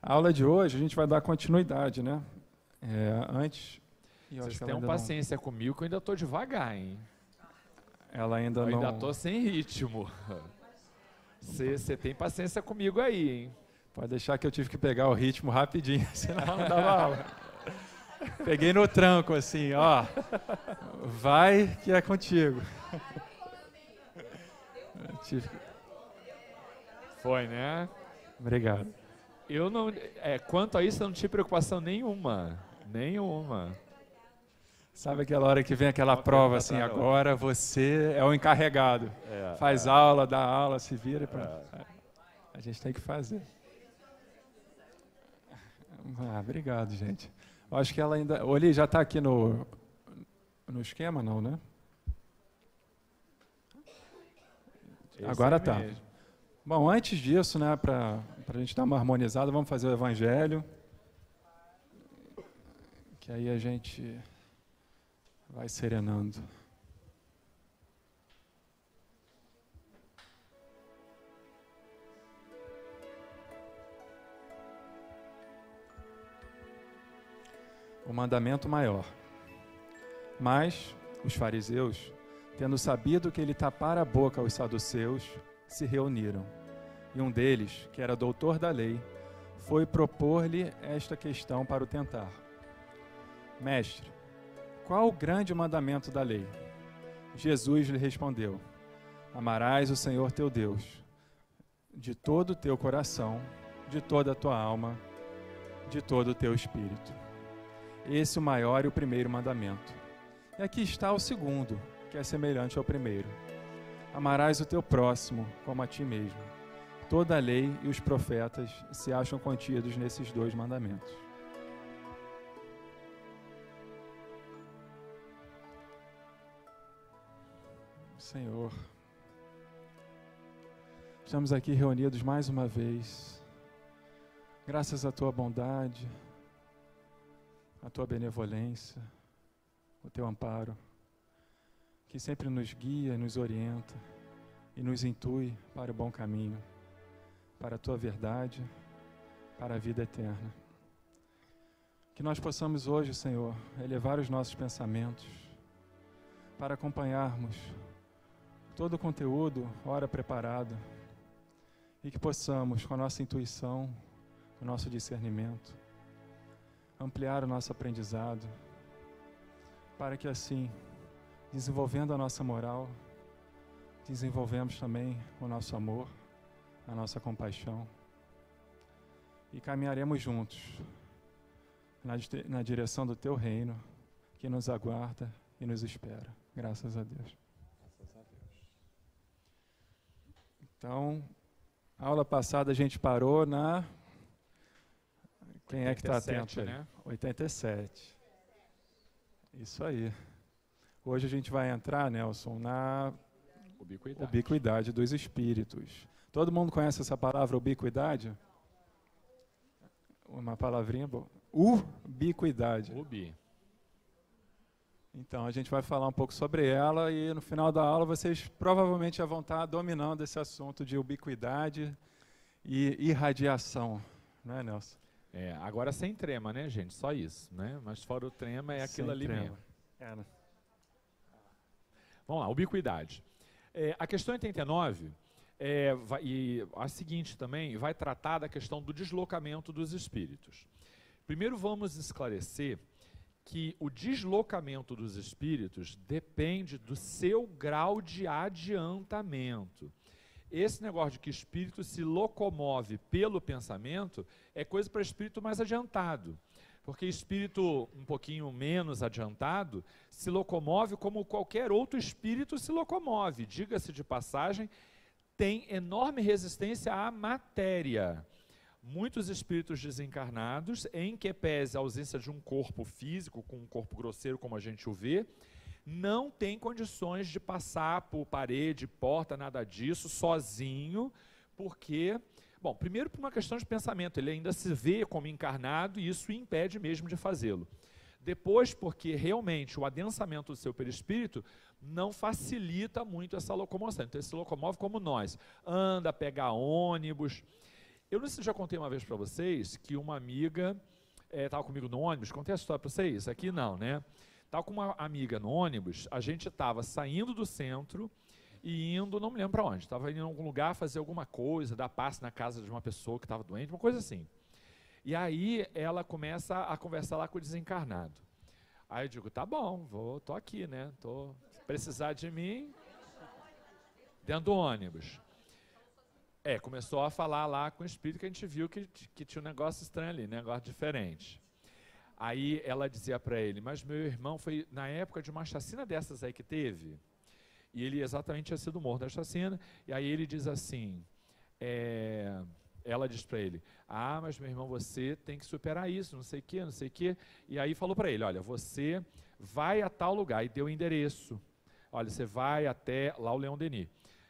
A aula de hoje a gente vai dar continuidade, né? Antes... Vocês tenham paciência comigo que eu ainda estou devagar, hein? Ela ainda eu não... ainda estou sem ritmo. Você tem paciência comigo aí, hein? Pode deixar que eu tive que pegar o ritmo rapidinho, senão não dava aula. Peguei no tranco, assim, ó. Vai que é contigo. Foi, né? Obrigado. Eu não, quanto a isso, eu não tive preocupação nenhuma. Nenhuma. Sabe aquela hora que vem aquela prova assim, agora você é o encarregado. Faz aula, dá aula, se vira. A gente tem que fazer. Obrigado, gente. Eu acho que ela ainda... Oli, já está aqui no esquema, não, né? Esse agora é está. Bom, antes disso, né, para a gente dar uma harmonizada, vamos fazer o Evangelho. Que aí a gente vai serenando. O mandamento maior. Mas os fariseus, tendo sabido que ele tapara a boca aos saduceus, se reuniram. E um deles, que era doutor da lei, foi propor-lhe esta questão para o tentar. Mestre, qual o grande mandamento da lei? Jesus lhe respondeu: amarás o Senhor teu Deus de todo o teu coração, de toda a tua alma, de todo o teu espírito. Esse é o maior e o primeiro mandamento. E aqui está o segundo, que é semelhante ao primeiro. Amarás o teu próximo como a ti mesmo. Toda a lei e os profetas se acham contidos nesses dois mandamentos. Senhor, estamos aqui reunidos mais uma vez, graças à tua bondade, à tua benevolência, ao teu amparo, que sempre nos guia, nos orienta e nos intui para o bom caminho, para a tua verdade, para a vida eterna. Que nós possamos hoje, Senhor, elevar os nossos pensamentos para acompanharmos todo o conteúdo, ora preparado, e que possamos, com a nossa intuição, com o nosso discernimento, ampliar o nosso aprendizado, para que assim, desenvolvendo a nossa moral, desenvolvemos também o nosso amor, a nossa compaixão, e caminharemos juntos na direção do teu reino, que nos aguarda e nos espera. Graças a Deus. Então, a aula passada a gente parou na... Quem 87, é que está atento aí? Né? 87. Isso aí. Hoje a gente vai entrar, Nelson, na ubiquidade dos espíritos. Todo mundo conhece essa palavra, ubiquidade? Uma palavrinha boa. Ubiquidade. Ubi. Então, a gente vai falar um pouco sobre ela e no final da aula vocês provavelmente já vão estar dominando esse assunto de ubiquidade e irradiação, não é, Nelson? Agora sem trema, né, gente? Só isso, né? Mas fora o trema é aquilo sem ali trema. Mesmo. Né? Vamos lá, ubiquidade. A questão 89 e a seguinte também vai tratar da questão do deslocamento dos espíritos. Primeiro vamos esclarecer que o deslocamento dos espíritos depende do seu grau de adiantamento. Esse negócio de que espírito se locomove pelo pensamento é coisa para espírito mais adiantado. Porque espírito um pouquinho menos adiantado se locomove como qualquer outro espírito se locomove. Diga-se de passagem, tem enorme resistência à matéria. Muitos espíritos desencarnados, em que pese a ausência de um corpo físico, com um corpo grosseiro como a gente o vê, não tem condições de passar por parede, porta, nada disso, sozinho, porque, bom, primeiro por uma questão de pensamento, ele ainda se vê como encarnado e isso o impede mesmo de fazê-lo. Depois, porque realmente o adensamento do seu perispírito não facilita muito essa locomoção. Então, ele se locomove como nós, anda, pega ônibus. Eu não sei se já contei uma vez para vocês que uma amiga estava comigo no ônibus. Contei a história para vocês? Aqui não, né? Estava com uma amiga no ônibus, a gente estava saindo do centro e indo, não me lembro para onde, estava indo em algum lugar fazer alguma coisa, dar passe na casa de uma pessoa que estava doente, uma coisa assim. E aí ela começa a conversar lá com o desencarnado. Aí eu digo, tá bom, tô aqui, né? Se precisar de mim, dentro do ônibus. Começou a falar lá com o espírito, que a gente viu que tinha um negócio estranho ali, negócio diferente. Aí ela dizia para ele, mas meu irmão foi na época de uma chacina dessas aí que teve, e ele exatamente tinha sido morto da chacina, e aí ele diz assim, ela diz para ele, mas meu irmão, você tem que superar isso, não sei o quê, e aí falou para ele, olha, você vai a tal lugar, e deu o endereço, olha, você vai até lá o Leão Denis,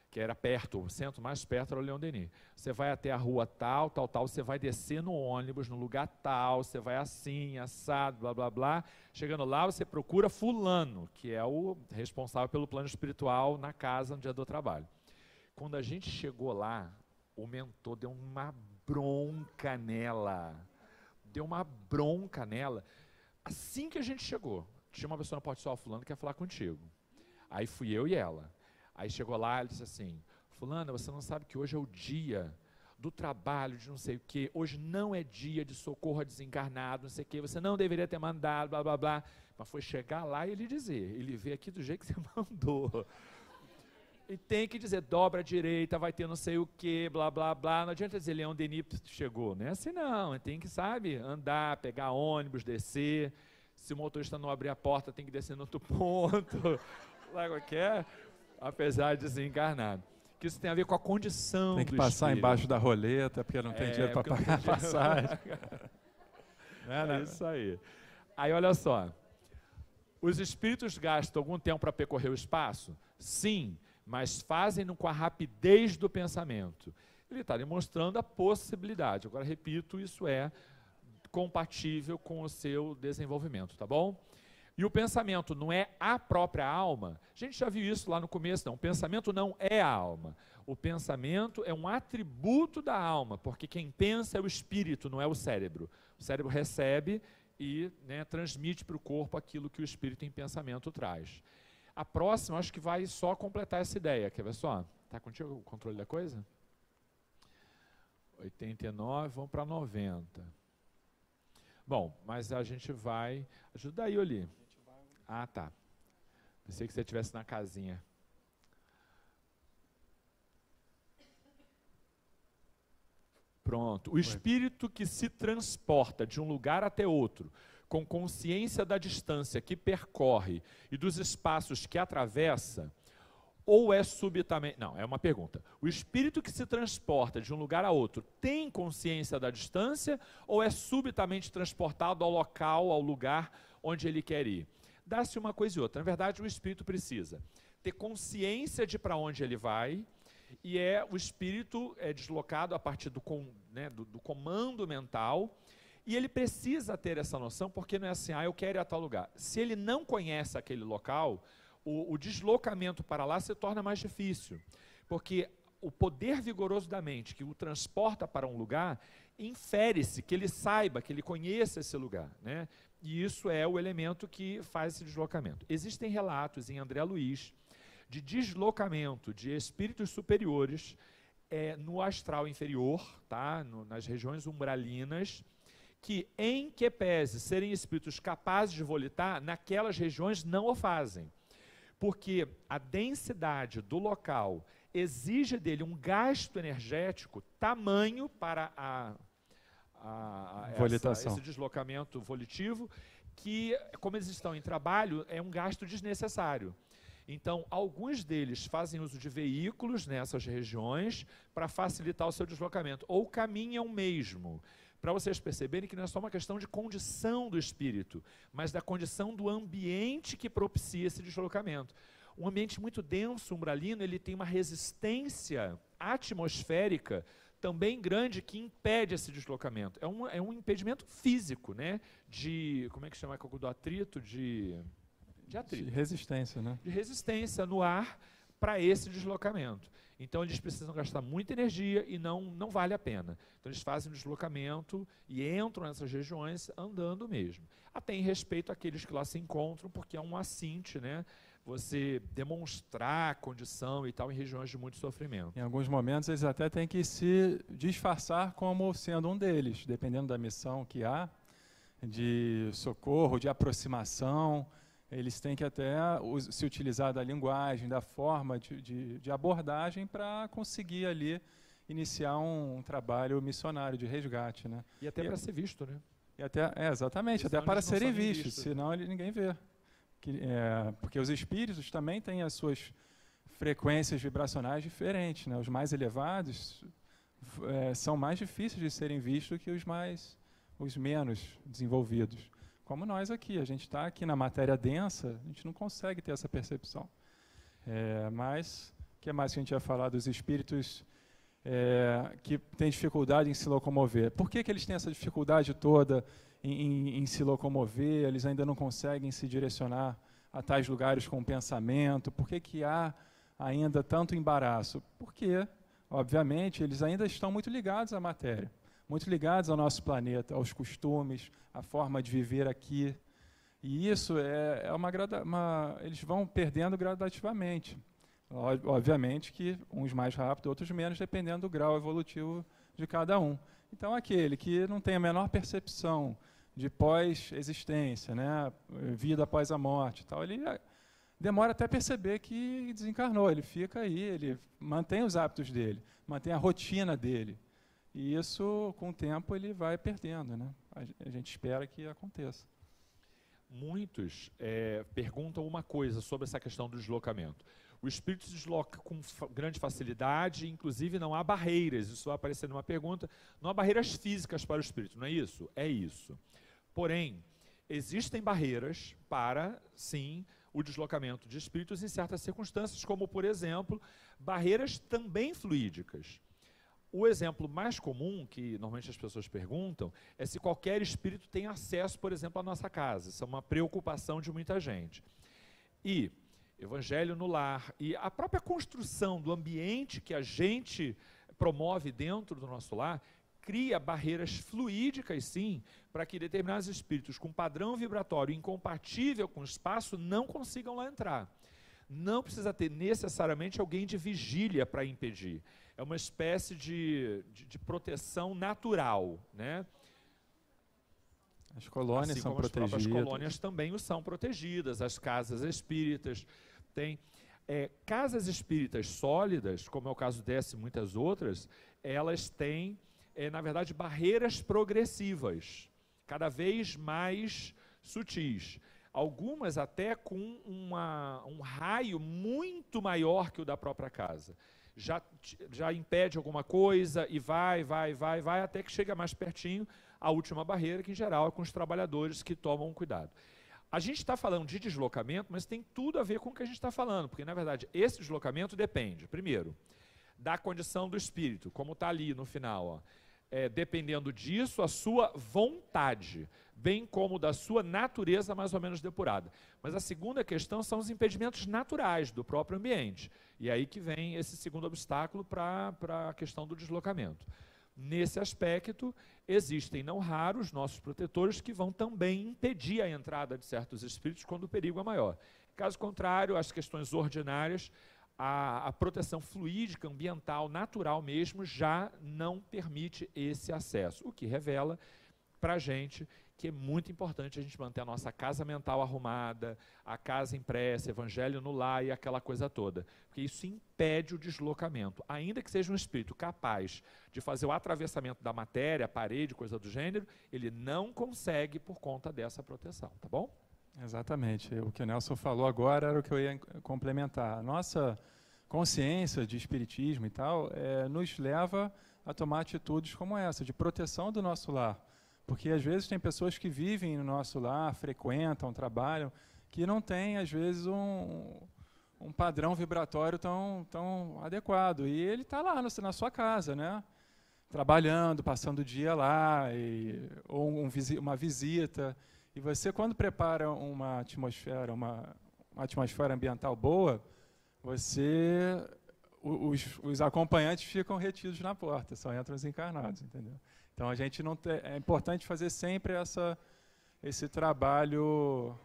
que era perto, o centro mais perto era o Leão Denis. Você vai até a rua tal, você vai descer no ônibus, no lugar tal, você vai assim, assado, blá, blá, blá. Chegando lá, você procura fulano, que é o responsável pelo plano espiritual na casa, no dia do trabalho. Quando a gente chegou lá, o mentor deu uma bronca nela. Assim que a gente chegou, tinha uma pessoa na porta só, fulano, que quer falar contigo. Aí fui eu e ela. Aí chegou lá, ele disse assim, fulana, você não sabe que hoje é o dia do trabalho, de não sei o quê, hoje não é dia de socorro a desencarnado, não sei o quê, você não deveria ter mandado, blá, blá, blá. Mas foi chegar lá e ele dizer, ele veio aqui do jeito que você mandou. E tem que dizer, dobra a direita, vai ter não sei o quê, blá, blá, blá. Não adianta dizer, Leão Denis chegou, não é assim não, tem que, sabe, andar, pegar ônibus, descer. Se o motorista não abrir a porta, tem que descer no outro ponto. Lá qualquer... apesar de desencarnado. Que isso tem a ver com a condição do espírito. Tem que passar embaixo da roleta, porque não tem dinheiro para pagar a passagem. É isso aí. Aí, olha só. Os espíritos gastam algum tempo para percorrer o espaço? Sim, mas fazem-no com a rapidez do pensamento. Ele está demonstrando a possibilidade. Agora, repito, isso é compatível com o seu desenvolvimento, tá bom? E o pensamento não é a própria alma. A gente já viu isso lá no começo, não. O pensamento não é a alma. O pensamento é um atributo da alma, porque quem pensa é o espírito, não é o cérebro. O cérebro recebe e, né, transmite para o corpo aquilo que o espírito em pensamento traz. A próxima, acho que vai só completar essa ideia. Quer ver só? Está contigo o controle da coisa? 89, vamos para 90. Bom, mas a gente vai... Ajuda aí, Oli. Ah, tá. Pensei que você estivesse na casinha. Pronto. O espírito que se transporta de um lugar até outro, com consciência da distância que percorre e dos espaços que atravessa, ou é subitamente... Não, é uma pergunta. O espírito que se transporta de um lugar a outro tem consciência da distância ou é subitamente transportado ao local, ao lugar onde ele quer ir? Dá-se uma coisa e outra. Na verdade, o espírito precisa ter consciência de para onde ele vai, e o espírito é deslocado a partir do comando mental, e ele precisa ter essa noção, porque não é assim, eu quero ir a tal lugar. Se ele não conhece aquele local, o deslocamento para lá se torna mais difícil, porque o poder vigoroso da mente que o transporta para um lugar, infere-se que ele saiba, que ele conheça esse lugar, né? E isso é o elemento que faz esse deslocamento. Existem relatos em André Luiz de deslocamento de espíritos superiores no astral inferior, tá? Nas regiões umbralinas, que em que pese serem espíritos capazes de volitar, naquelas regiões não o fazem. Porque a densidade do local exige dele um gasto energético tamanho para esse deslocamento volitivo, que, como eles estão em trabalho, é um gasto desnecessário. Então, alguns deles fazem uso de veículos nessas regiões para facilitar o seu deslocamento, ou caminham mesmo, para vocês perceberem que não é só uma questão de condição do espírito, mas da condição do ambiente que propicia esse deslocamento. Um ambiente muito denso, umbralino, ele tem uma resistência atmosférica também grande que impede esse deslocamento. É um impedimento físico, né? Como é que chama do atrito? De atrito. De resistência, né? De resistência no ar para esse deslocamento. Então, eles precisam gastar muita energia e não vale a pena. Então, eles fazem o deslocamento e entram nessas regiões andando mesmo. Até em respeito àqueles que lá se encontram, porque é um assinte, né? Você demonstrar a condição e tal em regiões de muito sofrimento. Em alguns momentos, eles até têm que se disfarçar como sendo um deles, dependendo da missão que há, de socorro, de aproximação. Eles têm que até se utilizar da linguagem, da forma de abordagem para conseguir ali iniciar um trabalho missionário de resgate, né? E até para ser visto, né? E até, exatamente, até para serem vistos, senão ninguém vê. Porque os espíritos também têm as suas frequências vibracionais diferentes, né? Os mais elevados são mais difíceis de serem vistos que os menos desenvolvidos. Como nós aqui, a gente está aqui na matéria densa, a gente não consegue ter essa percepção. Mas, o que mais que a gente ia falar dos espíritos que têm dificuldade em se locomover? Por que eles têm essa dificuldade toda em se locomover? Eles ainda não conseguem se direcionar a tais lugares com o pensamento? Por que há ainda tanto embaraço? Porque, obviamente, eles ainda estão muito ligados à matéria, muito ligados ao nosso planeta, aos costumes, à forma de viver aqui. E isso eles vão perdendo gradativamente. Obviamente que uns mais rápido, outros menos, dependendo do grau evolutivo de cada um. Então, aquele que não tem a menor percepção de pós-existência, né, vida após a morte e tal, ele demora até perceber que desencarnou. Ele fica aí, ele mantém os hábitos dele, mantém a rotina dele. E isso, com o tempo, ele vai perdendo, né? A gente espera que aconteça. Muitos perguntam uma coisa sobre essa questão do deslocamento. O espírito se desloca com grande facilidade, inclusive não há barreiras. Isso vai aparecer numa pergunta. Não há barreiras físicas para o espírito, não é isso? É isso. Porém, existem barreiras para, sim, o deslocamento de espíritos em certas circunstâncias, como, por exemplo, barreiras também fluídicas. O exemplo mais comum, que normalmente as pessoas perguntam, é se qualquer espírito tem acesso, por exemplo, à nossa casa. Isso é uma preocupação de muita gente. E Evangelho no Lar e a própria construção do ambiente que a gente promove dentro do nosso lar cria barreiras fluídicas, sim, para que determinados espíritos com padrão vibratório incompatível com o espaço não consigam lá entrar. Não precisa ter necessariamente alguém de vigília para impedir. É uma espécie de proteção natural, né? As colônias assim são como protegidas. As próprias colônias também são protegidas, as casas espíritas. Tem casas espíritas sólidas, como é o caso dessa e muitas outras, elas têm, na verdade, barreiras progressivas, cada vez mais sutis. Algumas até com um raio muito maior que o da própria casa. Já impede alguma coisa e vai, até que chega mais pertinho a última barreira, que em geral é com os trabalhadores que tomam cuidado. A gente está falando de deslocamento, mas tem tudo a ver com o que a gente está falando, porque, na verdade, esse deslocamento depende, primeiro, da condição do espírito, como está ali no final, ó. Dependendo disso, a sua vontade, bem como da sua natureza mais ou menos depurada. Mas a segunda questão são os impedimentos naturais do próprio ambiente. E aí que vem esse segundo obstáculo para a questão do deslocamento. Nesse aspecto, existem não raros nossos protetores que vão também impedir a entrada de certos espíritos quando o perigo é maior. Caso contrário, as questões ordinárias, a proteção fluídica, ambiental, natural mesmo, já não permite esse acesso, o que revela para a gente que é muito importante a gente manter a nossa casa mental arrumada, a casa impressa, evangelho no lar e aquela coisa toda, porque isso impede o deslocamento, ainda que seja um espírito capaz de fazer o atravessamento da matéria, parede, coisa do gênero, ele não consegue por conta dessa proteção, tá bom? Exatamente. O que o Nelson falou agora era o que eu ia complementar. A nossa consciência de espiritismo e tal nos leva a tomar atitudes como essa, de proteção do nosso lar. Porque às vezes tem pessoas que vivem no nosso lar, frequentam, trabalham, que não têm, às vezes, um padrão vibratório tão adequado. E ele está lá na sua casa, né? Trabalhando, passando o dia lá, ou uma visita. E você, quando prepara uma atmosfera ambiental boa, os acompanhantes ficam retidos na porta, só entram os encarnados, entendeu? Então a gente não tem, é importante fazer sempre esse trabalho,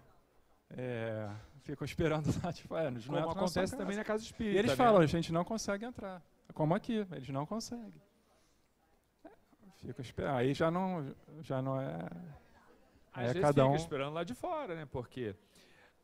ficam esperando lá, tipo, como acontece também na casa espírita. E eles falam, a gente não consegue entrar, como aqui, eles não conseguem. Fica esperando, aí já não é... Às vezes fica esperando lá de fora, né? Porque...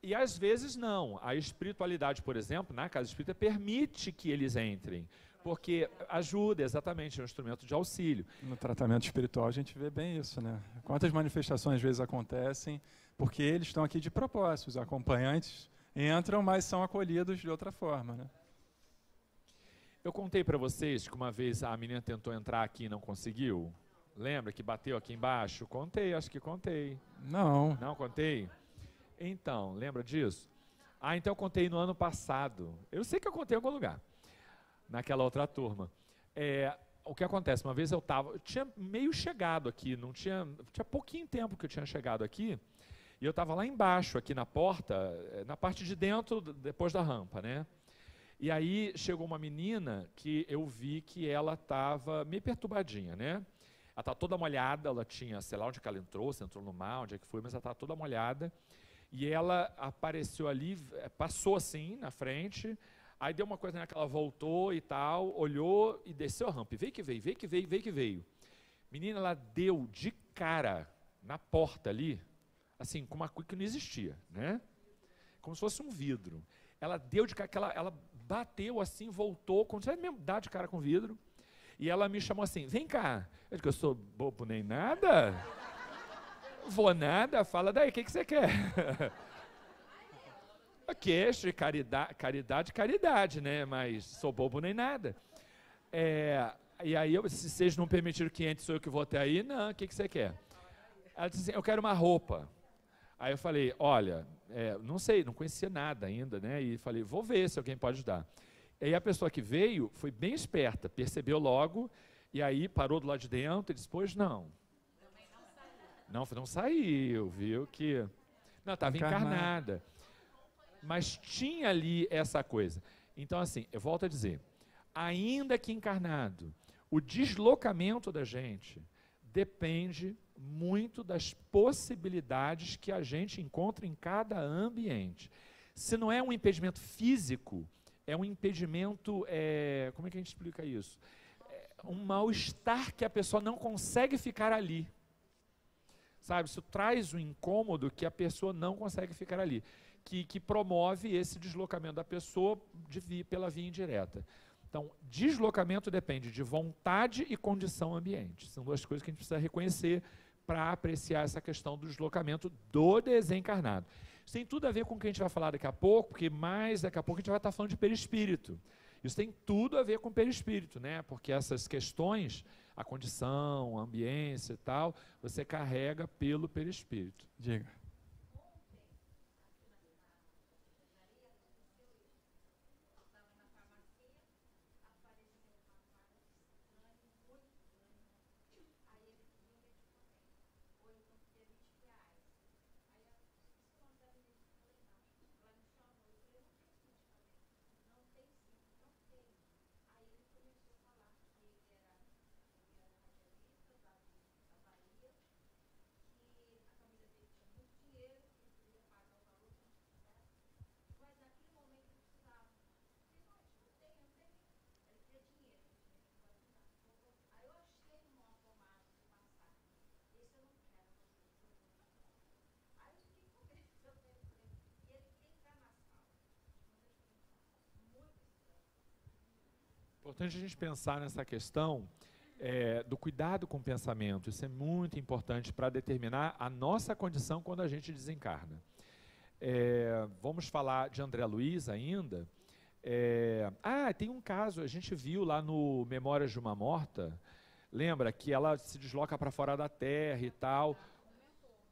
E às vezes não. A espiritualidade, por exemplo, na casa espírita, permite que eles entrem. Porque ajuda, exatamente, é um instrumento de auxílio. No tratamento espiritual a gente vê bem isso, né? Quantas manifestações às vezes acontecem, porque eles estão aqui de propósito. Os acompanhantes entram, mas são acolhidos de outra forma, né? Eu contei para vocês que uma vez a menina tentou entrar aqui e não conseguiu. Lembra que bateu aqui embaixo? Contei, acho que contei. Não. Não contei? Então, lembra disso? Então eu contei no ano passado. Eu sei que eu contei em algum lugar, naquela outra turma. O que acontece? Uma vez eu tinha meio chegado aqui, tinha pouquinho tempo que eu tinha chegado aqui, e eu estava lá embaixo, aqui na porta, na parte de dentro, depois da rampa, né? E aí chegou uma menina que eu vi que ela estava meio perturbadinha, né? Ela estava toda molhada, ela tinha, sei lá onde que ela entrou, se entrou no mar, onde é que foi, mas ela estava toda molhada. E ela apareceu ali, passou assim na frente, aí deu uma coisa, né, que ela voltou e tal, olhou e desceu a rampa. E veio que veio, veio que veio, veio que veio. Menina, ela deu de cara na porta ali, assim, com uma coisa que não existia, né? Como se fosse um vidro. Ela deu de cara, ela bateu assim, voltou, como se fosse mesmo dar de cara com vidro. E ela me chamou assim, vem cá. Eu disse, eu sou bobo nem nada? Vou nada, fala daí, o que você quer? Queixo, caridade, né? Mas sou bobo nem nada. E aí, se vocês não permitiram que entre, sou eu que vou até aí? Não, o que você quer? Ela disse assim, eu quero uma roupa. Aí eu falei, olha, não sei, não conhecia nada ainda, né? E falei, vou ver se alguém pode ajudar. E aí a pessoa que veio foi bem esperta, percebeu logo, e aí parou do lado de dentro e disse, pois não. Não saiu, viu que... Não, estava encarnada. Mas tinha ali essa coisa. Então, assim, eu volto a dizer, ainda que encarnado, o deslocamento da gente depende muito das possibilidades que a gente encontra em cada ambiente. Se não é um impedimento físico, é um impedimento, como é que a gente explica isso? Um mal-estar que a pessoa não consegue ficar ali. Sabe, isso traz um incômodo que a pessoa não consegue ficar ali, que promove esse deslocamento da pessoa pela via indireta. Então, deslocamento depende de vontade e condição ambiente. São duas coisas que a gente precisa reconhecer para apreciar essa questão do deslocamento do desencarnado. Isso tem tudo a ver com o que a gente vai falar daqui a pouco, porque mais daqui a pouco a gente vai estar falando de perispírito. Isso tem tudo a ver com perispírito, né? Porque essas questões, a condição, a ambiência e tal, você carrega pelo perispírito. Diga. É importante a gente pensar nessa questão do cuidado com o pensamento. Isso é muito importante para determinar a nossa condição quando a gente desencarna. Vamos falar de André Luiz ainda. Tem um caso, a gente viu lá no Memórias de uma Morta, lembra que ela se desloca para fora da Terra e tal,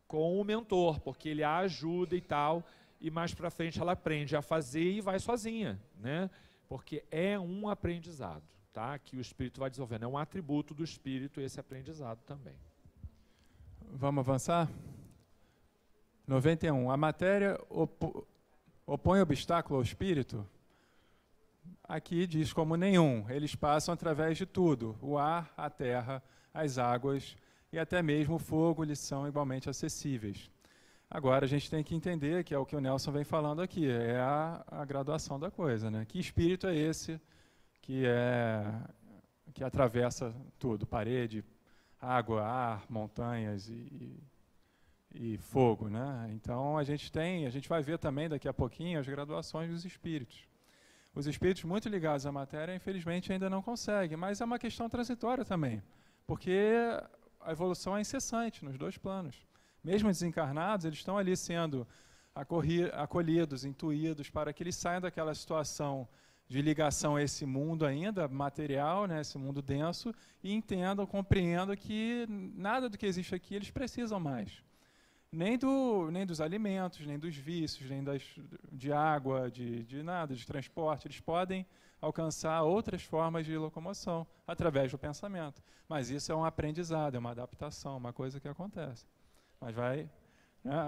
com o mentor, porque ele a ajuda e tal, e mais para frente ela aprende a fazer e vai sozinha, né? Porque é um aprendizado, tá? Que o espírito vai desenvolvendo. É um atributo do espírito esse aprendizado também. Vamos avançar? 91. A matéria opõe obstáculo ao espírito? aqui diz como nenhum. Eles passam através de tudo. O ar, a terra, as águas e até mesmo o fogo lhes são igualmente acessíveis. Agora a gente tem que entender, que é o que o Nelson vem falando aqui, é a graduação da coisa, né? Que espírito é esse que atravessa tudo, parede, água, ar, montanhas e fogo, né? Então a gente vai ver também daqui a pouquinho as graduações dos espíritos. Os espíritos muito ligados à matéria, infelizmente, ainda não conseguem, mas é uma questão transitória também, porque a evolução é incessante nos dois planos. Mesmo desencarnados, eles estão ali sendo acolhidos, intuídos, para que eles saiam daquela situação de ligação a esse mundo ainda material, né, esse mundo denso, e entendam, compreendam que nada do que existe aqui eles precisam mais. Nem dos alimentos, nem dos vícios, nem de água, de nada, de transporte. Eles podem alcançar outras formas de locomoção através do pensamento. Mas isso é um aprendizado, é uma adaptação, uma coisa que acontece. Mas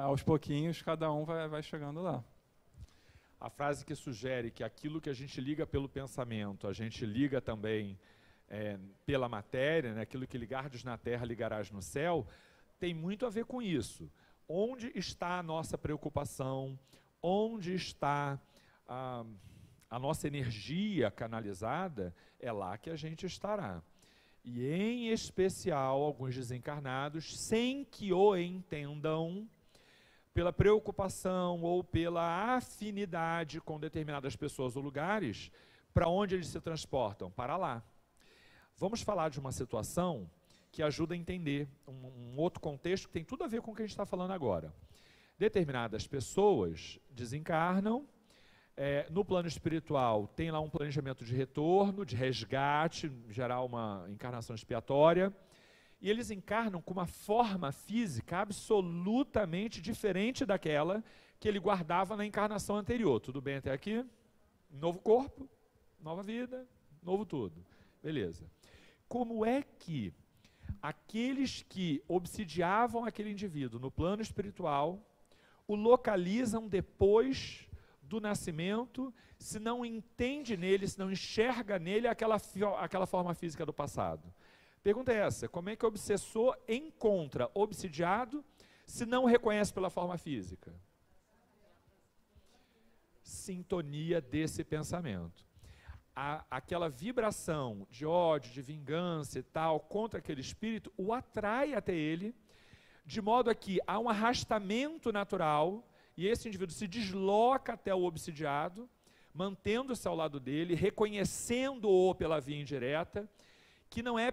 aos pouquinhos, cada um vai chegando lá. A frase que sugere que aquilo que a gente liga pelo pensamento, a gente liga também pela matéria, né? Aquilo que ligardes na terra, ligarás no céu, tem muito a ver com isso. Onde está a nossa preocupação? Onde está a nossa energia canalizada? É lá que a gente estará. E, em especial, alguns desencarnados, sem que o entendam, pela preocupação ou pela afinidade com determinadas pessoas ou lugares, para onde eles se transportam? Para lá. Vamos falar de uma situação que ajuda a entender um outro contexto que tem tudo a ver com o que a gente está falando agora. Determinadas pessoas desencarnam, no plano espiritual tem lá um planejamento de retorno, de resgate, em geral uma encarnação expiatória, e eles encarnam com uma forma física absolutamente diferente daquela que ele guardava na encarnação anterior. Tudo bem até aqui? Novo corpo, nova vida, novo tudo. Beleza. Como é que aqueles que obsidiavam aquele indivíduo no plano espiritual o localizam depois do nascimento, se não entende nele, se não enxerga nele aquela forma física do passado? Pergunta é essa: como é que o obsessor encontra obsidiado se não o reconhece pela forma física? Sintonia desse pensamento. Aquela vibração de ódio, de vingança e tal, contra aquele espírito, o atrai até ele, de modo a que há um arrastamento natural, e esse indivíduo se desloca até o obsidiado, mantendo-se ao lado dele, reconhecendo-o pela via indireta, que não é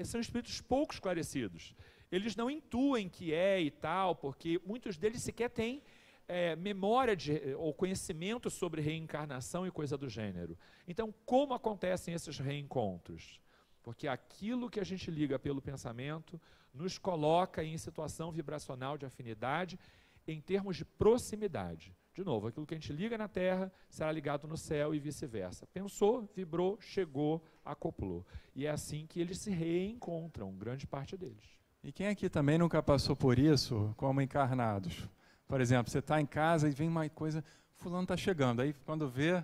são espíritos pouco esclarecidos. Eles não intuem que é e tal, porque muitos deles sequer têm memória ou conhecimento sobre reencarnação e coisa do gênero. Então, como acontecem esses reencontros? Porque aquilo que a gente liga pelo pensamento nos coloca em situação vibracional de afinidade em termos de proximidade. De novo, aquilo que a gente liga na Terra será ligado no céu e vice-versa. Pensou, vibrou, chegou, acoplou. E é assim que eles se reencontram, grande parte deles. E quem aqui também nunca passou por isso como encarnados? Por exemplo, você está em casa e vem uma coisa, fulano está chegando, aí quando vê,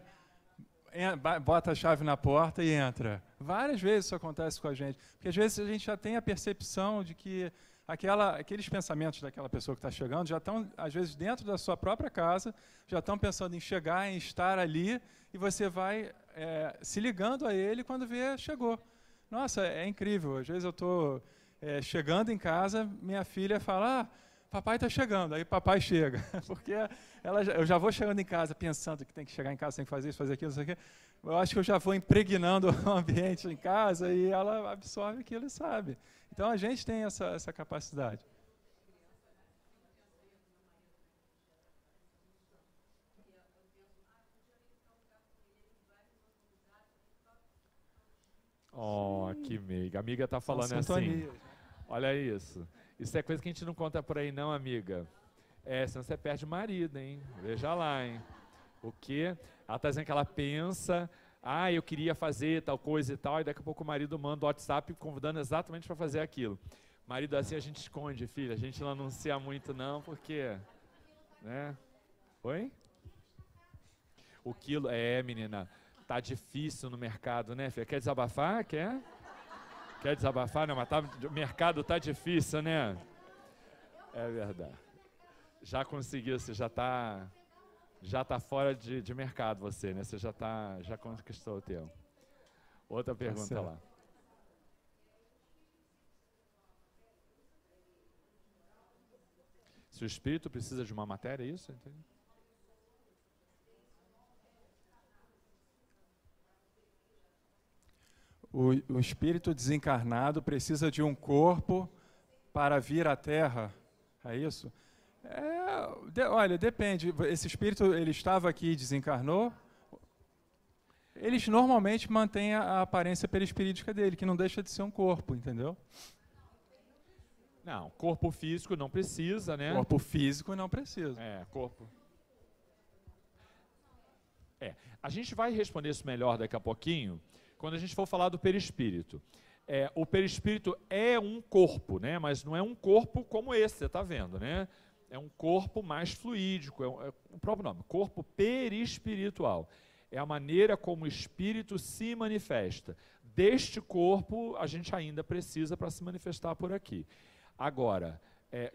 bota a chave na porta e entra. Várias vezes isso acontece com a gente, porque às vezes a gente já tem a percepção de que aqueles pensamentos daquela pessoa que está chegando já estão, às vezes, dentro da sua própria casa, já estão pensando em chegar, em estar ali, e você vai se ligando a ele quando vê, chegou. Nossa, é incrível. Às vezes eu estou chegando em casa, minha filha fala, papai está chegando, aí papai chega, porque eu já vou chegando em casa pensando que tem que chegar em casa, tem que fazer isso, fazer aquilo, isso aqui. Eu acho que eu já vou impregnando o ambiente em casa e ela absorve aquilo e sabe. Então a gente tem essa capacidade. Oh, que meiga. A amiga está falando assim. Olha isso. Isso é coisa que a gente não conta por aí não, amiga. Senão você perde o marido, hein? Veja lá, hein? O quê? Ela está dizendo que ela pensa, eu queria fazer tal coisa e tal, e daqui a pouco o marido manda o WhatsApp convidando exatamente para fazer aquilo. Marido assim a gente esconde, filha, a gente não anuncia muito não, porque... Né? Oi? O quilo... menina, Tá difícil no mercado, né, filha? Quer desabafar? Quer? Quer desabafar? Não, mas o mercado tá difícil, né? É verdade. Já conseguiu, você já tá fora de mercado, você, né? Você já conquistou o teu. Outra pergunta lá. Se o espírito precisa de uma matéria, é isso? Entende? O espírito desencarnado precisa de um corpo para vir à Terra, é isso? Olha, depende. Esse espírito, ele estava aqui e desencarnou. Eles normalmente mantêm a aparência perispirítica dele, que não deixa de ser um corpo, entendeu? Não, corpo físico não precisa, né? Corpo físico não precisa. Corpo. A gente vai responder isso melhor daqui a pouquinho, quando a gente for falar do perispírito. O perispírito é um corpo, né? Mas não é um corpo como esse, você está vendo, né? É um corpo mais fluídico, é o próprio nome, corpo perispiritual. É a maneira como o espírito se manifesta. Deste corpo, a gente ainda precisa para se manifestar por aqui. Agora,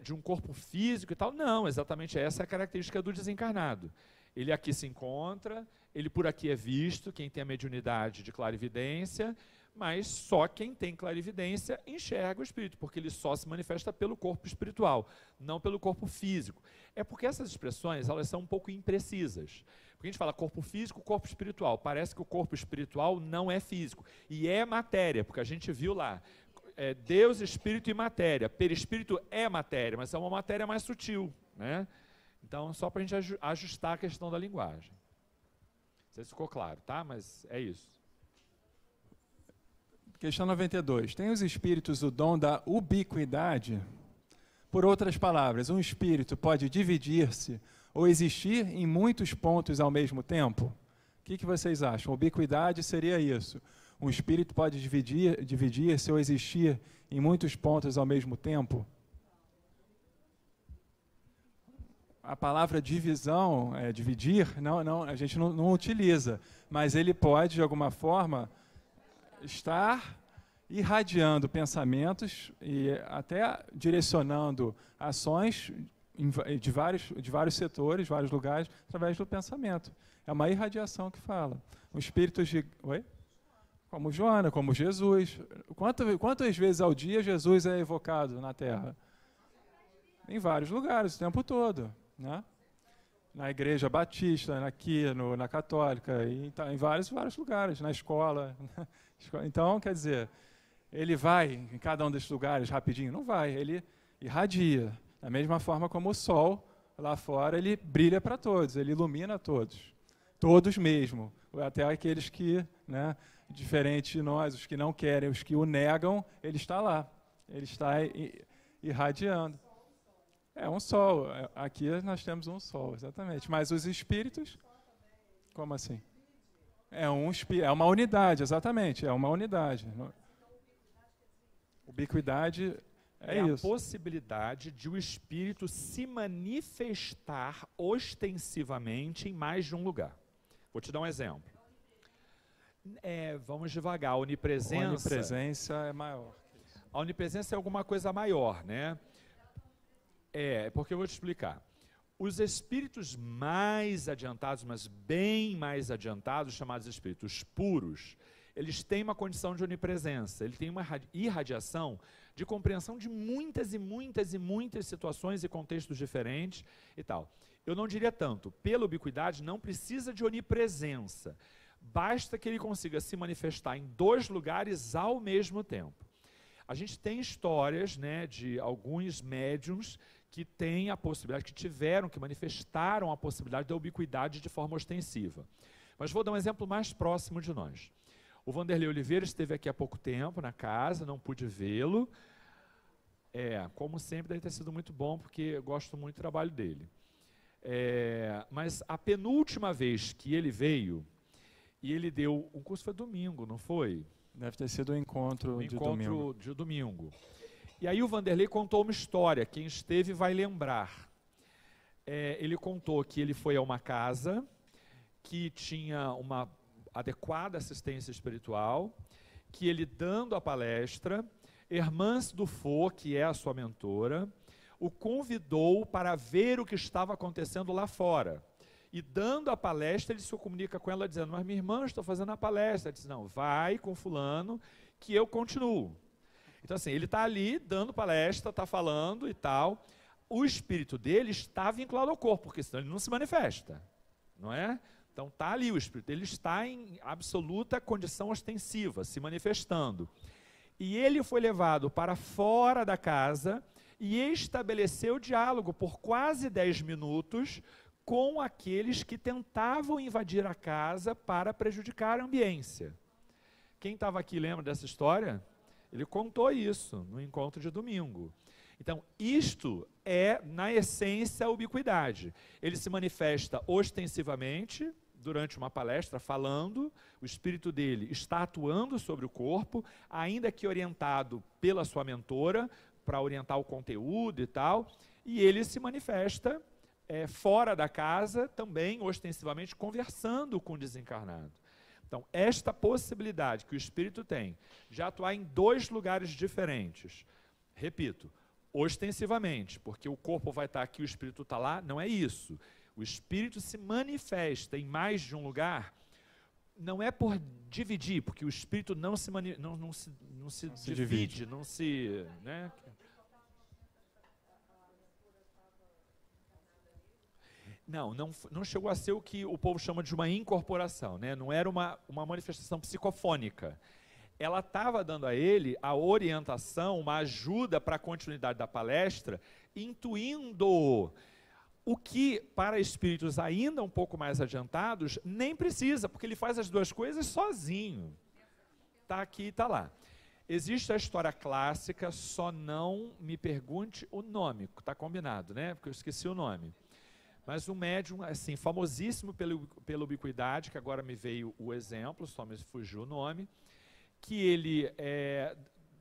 de um corpo físico e tal, não, exatamente essa é a característica do desencarnado. Ele aqui se encontra, ele por aqui é visto, quem tem a mediunidade de clarividência, mas só quem tem clarividência enxerga o espírito, porque ele só se manifesta pelo corpo espiritual, não pelo corpo físico. É porque essas expressões, elas são um pouco imprecisas. Porque a gente fala corpo físico, corpo espiritual. Parece que o corpo espiritual não é físico. E é matéria, porque a gente viu lá. Deus, espírito e matéria. Perispírito é matéria, mas é uma matéria mais sutil, né? Então, só para a gente ajustar a questão da linguagem. Não sei se ficou claro, tá? Mas é isso. Questão 92. Tem os espíritos o dom da ubiquidade? Por outras palavras, um espírito pode dividir-se ou existir em muitos pontos ao mesmo tempo? O que vocês acham? Ubiquidade seria isso. Um espírito pode dividir-se ou existir em muitos pontos ao mesmo tempo? A palavra divisão, dividir, não, a gente não utiliza, mas ele pode, de alguma forma, estar irradiando pensamentos e até direcionando ações de vários setores, vários lugares, através do pensamento. É uma irradiação que fala. O espírito de... Oi? Como Joana, como Jesus. Quantas vezes ao dia Jesus é evocado na Terra? Em vários lugares, o tempo todo, né? Na igreja batista, aqui, na católica, em vários lugares, na escola. Então, quer dizer, ele vai em cada um desses lugares rapidinho? Não vai, ele irradia. Da mesma forma como o sol, lá fora, ele brilha para todos, ele ilumina todos. Todos mesmo, até aqueles que, né, diferente de nós, os que não querem, os que o negam, ele está lá, ele está irradiando. É um sol, aqui nós temos um sol, exatamente. Mas os espíritos, como assim? É uma unidade, exatamente, é uma unidade. Ubiquidade é isso. A possibilidade de o espírito se manifestar ostensivamente em mais de um lugar. Vou te dar um exemplo. Vamos devagar, a onipresença... A onipresença é maior. A onipresença é alguma coisa maior, né? Porque eu vou te explicar. Os espíritos mais adiantados, mas bem mais adiantados, chamados espíritos puros, eles têm uma condição de onipresença, ele tem uma irradiação de compreensão de muitas e muitas e muitas situações e contextos diferentes e tal. Eu não diria tanto, pela ubiquidade não precisa de onipresença, basta que ele consiga se manifestar em dois lugares ao mesmo tempo. A gente tem histórias, né, de alguns médiums que têm a possibilidade, que tiveram, que manifestaram a possibilidade da ubiquidade de forma ostensiva. Mas vou dar um exemplo mais próximo de nós. O Vanderlei Oliveira esteve aqui há pouco tempo na casa, não pude vê-lo. Como sempre, deve ter sido muito bom, porque eu gosto muito do trabalho dele. Mas a penúltima vez que ele veio, e ele deu um curso, foi domingo, não foi? Deve ter sido um encontro de domingo. E aí o Vanderlei contou uma história, quem esteve vai lembrar. Ele contou que ele foi a uma casa que tinha adequada assistência espiritual, que ele, dando a palestra, Hermance Dufour, que é a sua mentora, o convidou para ver o que estava acontecendo lá fora. E dando a palestra, ele se comunica com ela dizendo, mas minha irmã, estou fazendo a palestra. Ela diz, não, vai com fulano que eu continuo. Então assim, ele está ali dando palestra, está falando e tal. O espírito dele está vinculado ao corpo, porque senão ele não se manifesta, não é? Então está ali o espírito, ele está em absoluta condição ostensiva, se manifestando. E ele foi levado para fora da casa e estabeleceu diálogo por quase 10 minutos com aqueles que tentavam invadir a casa para prejudicar a ambiência. Quem estava aqui lembra dessa história? Ele contou isso no encontro de domingo. Então, isto é, na essência, a ubiquidade. Ele se manifesta ostensivamente, durante uma palestra, falando, o espírito dele está atuando sobre o corpo, ainda que orientado pela sua mentora, para orientar o conteúdo e tal, e ele se manifesta fora da casa, também ostensivamente, conversando com o desencarnado. Então, esta possibilidade que o espírito tem de atuar em 2 lugares diferentes, repito, ostensivamente, porque o corpo vai estar aqui, o espírito está lá, não é isso. O espírito se manifesta em mais de um lugar, não é por dividir, porque o espírito não se divide, não se... Né? Não chegou a ser o que o povo chama de uma incorporação, né? Não era uma manifestação psicofônica. Ela estava dando a ele a orientação, uma ajuda para a continuidade da palestra, intuindo o que, para espíritos ainda um pouco mais adiantados, nem precisa, porque ele faz as 2 coisas sozinho. Está aqui e está lá. Existe a história clássica, só não me pergunte o nome, está combinado, né? Porque eu esqueci o nome. Mas um médium, assim, famosíssimo pela ubiquidade, que agora me veio o exemplo, só me fugiu o nome, que ele,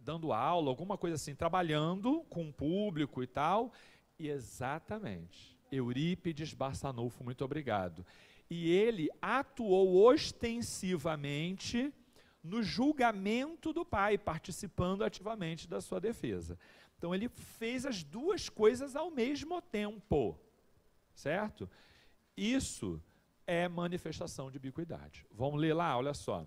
dando aula, alguma coisa assim, trabalhando com o público e tal, e exatamente, Eurípides Barçanufo, muito obrigado. E ele atuou ostensivamente no julgamento do pai, participando ativamente da sua defesa. Então ele fez as 2 coisas ao mesmo tempo, certo? Isso é manifestação de ubiquidade. Vamos ler lá, olha só.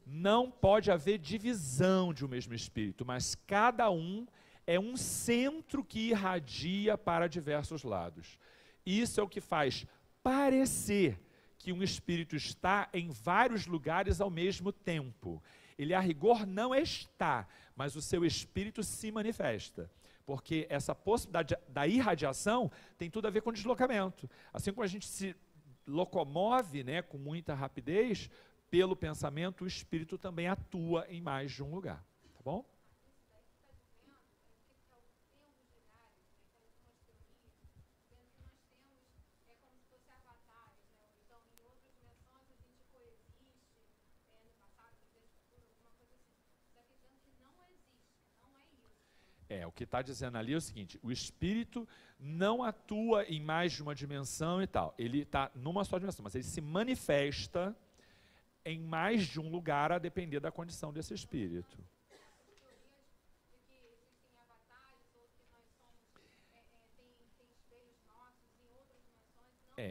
Não pode haver divisão de um mesmo espírito, mas cada um é um centro que irradia para diversos lados. Isso é o que faz parecer que um espírito está em vários lugares ao mesmo tempo. Ele, a rigor, não está, mas o seu espírito se manifesta. Porque essa possibilidade da irradiação tem tudo a ver com deslocamento. Assim como a gente se locomove, né, com muita rapidez, pelo pensamento, o espírito também atua em mais de um lugar. Tá bom? O que está dizendo ali é o seguinte, o espírito não atua em mais de uma dimensão e tal, ele está numa só dimensão, mas ele se manifesta em mais de um lugar a depender da condição desse espírito.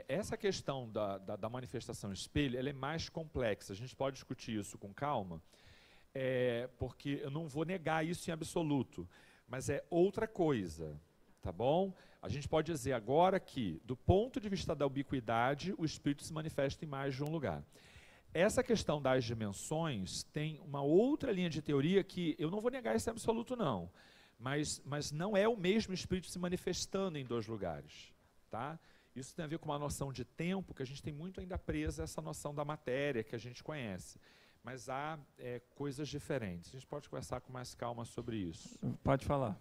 Essa questão da manifestação espelho, ela é mais complexa, a gente pode discutir isso com calma, porque eu não vou negar isso em absoluto, mas é outra coisa, tá bom? A gente pode dizer agora que, do ponto de vista da ubiquidade, o espírito se manifesta em mais de um lugar. Essa questão das dimensões tem uma outra linha de teoria que eu não vou negar isso em absoluto não, mas não é o mesmo espírito se manifestando em 2 lugares, tá? Isso tem a ver com uma noção de tempo que a gente tem muito ainda presa a essa noção da matéria que a gente conhece. Mas há coisas diferentes. A gente pode conversar com mais calma sobre isso. Pode falar.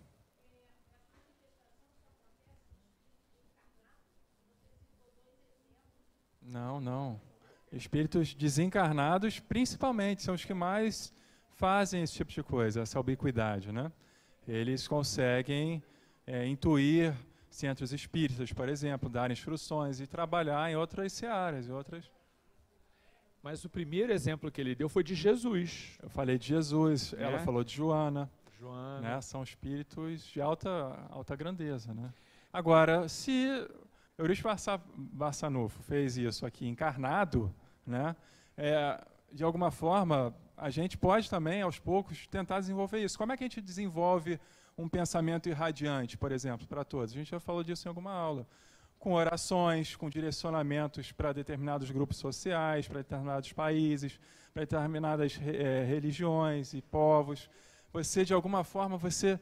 Não. Espíritos desencarnados, principalmente, são os que mais fazem esse tipo de coisa, essa ubiquidade, né? Eles conseguem intuir centros espíritas, por exemplo, dar instruções e trabalhar em outras searas, em outras... Mas o primeiro exemplo que ele deu foi de Jesus. Eu falei de Jesus, Né? ela falou de Joana. Joana. Né? São espíritos de alta grandeza. Né? Agora, se Eurípides Barçanufo fez isso aqui encarnado, né? De alguma forma, a gente pode também, aos poucos, tentar desenvolver isso. Como é que a gente desenvolve um pensamento irradiante, por exemplo, para todos? A gente já falou disso em alguma aula. Com orações, com direcionamentos para determinados grupos sociais, para determinados países, para determinadas religiões e povos. Você, de alguma forma, você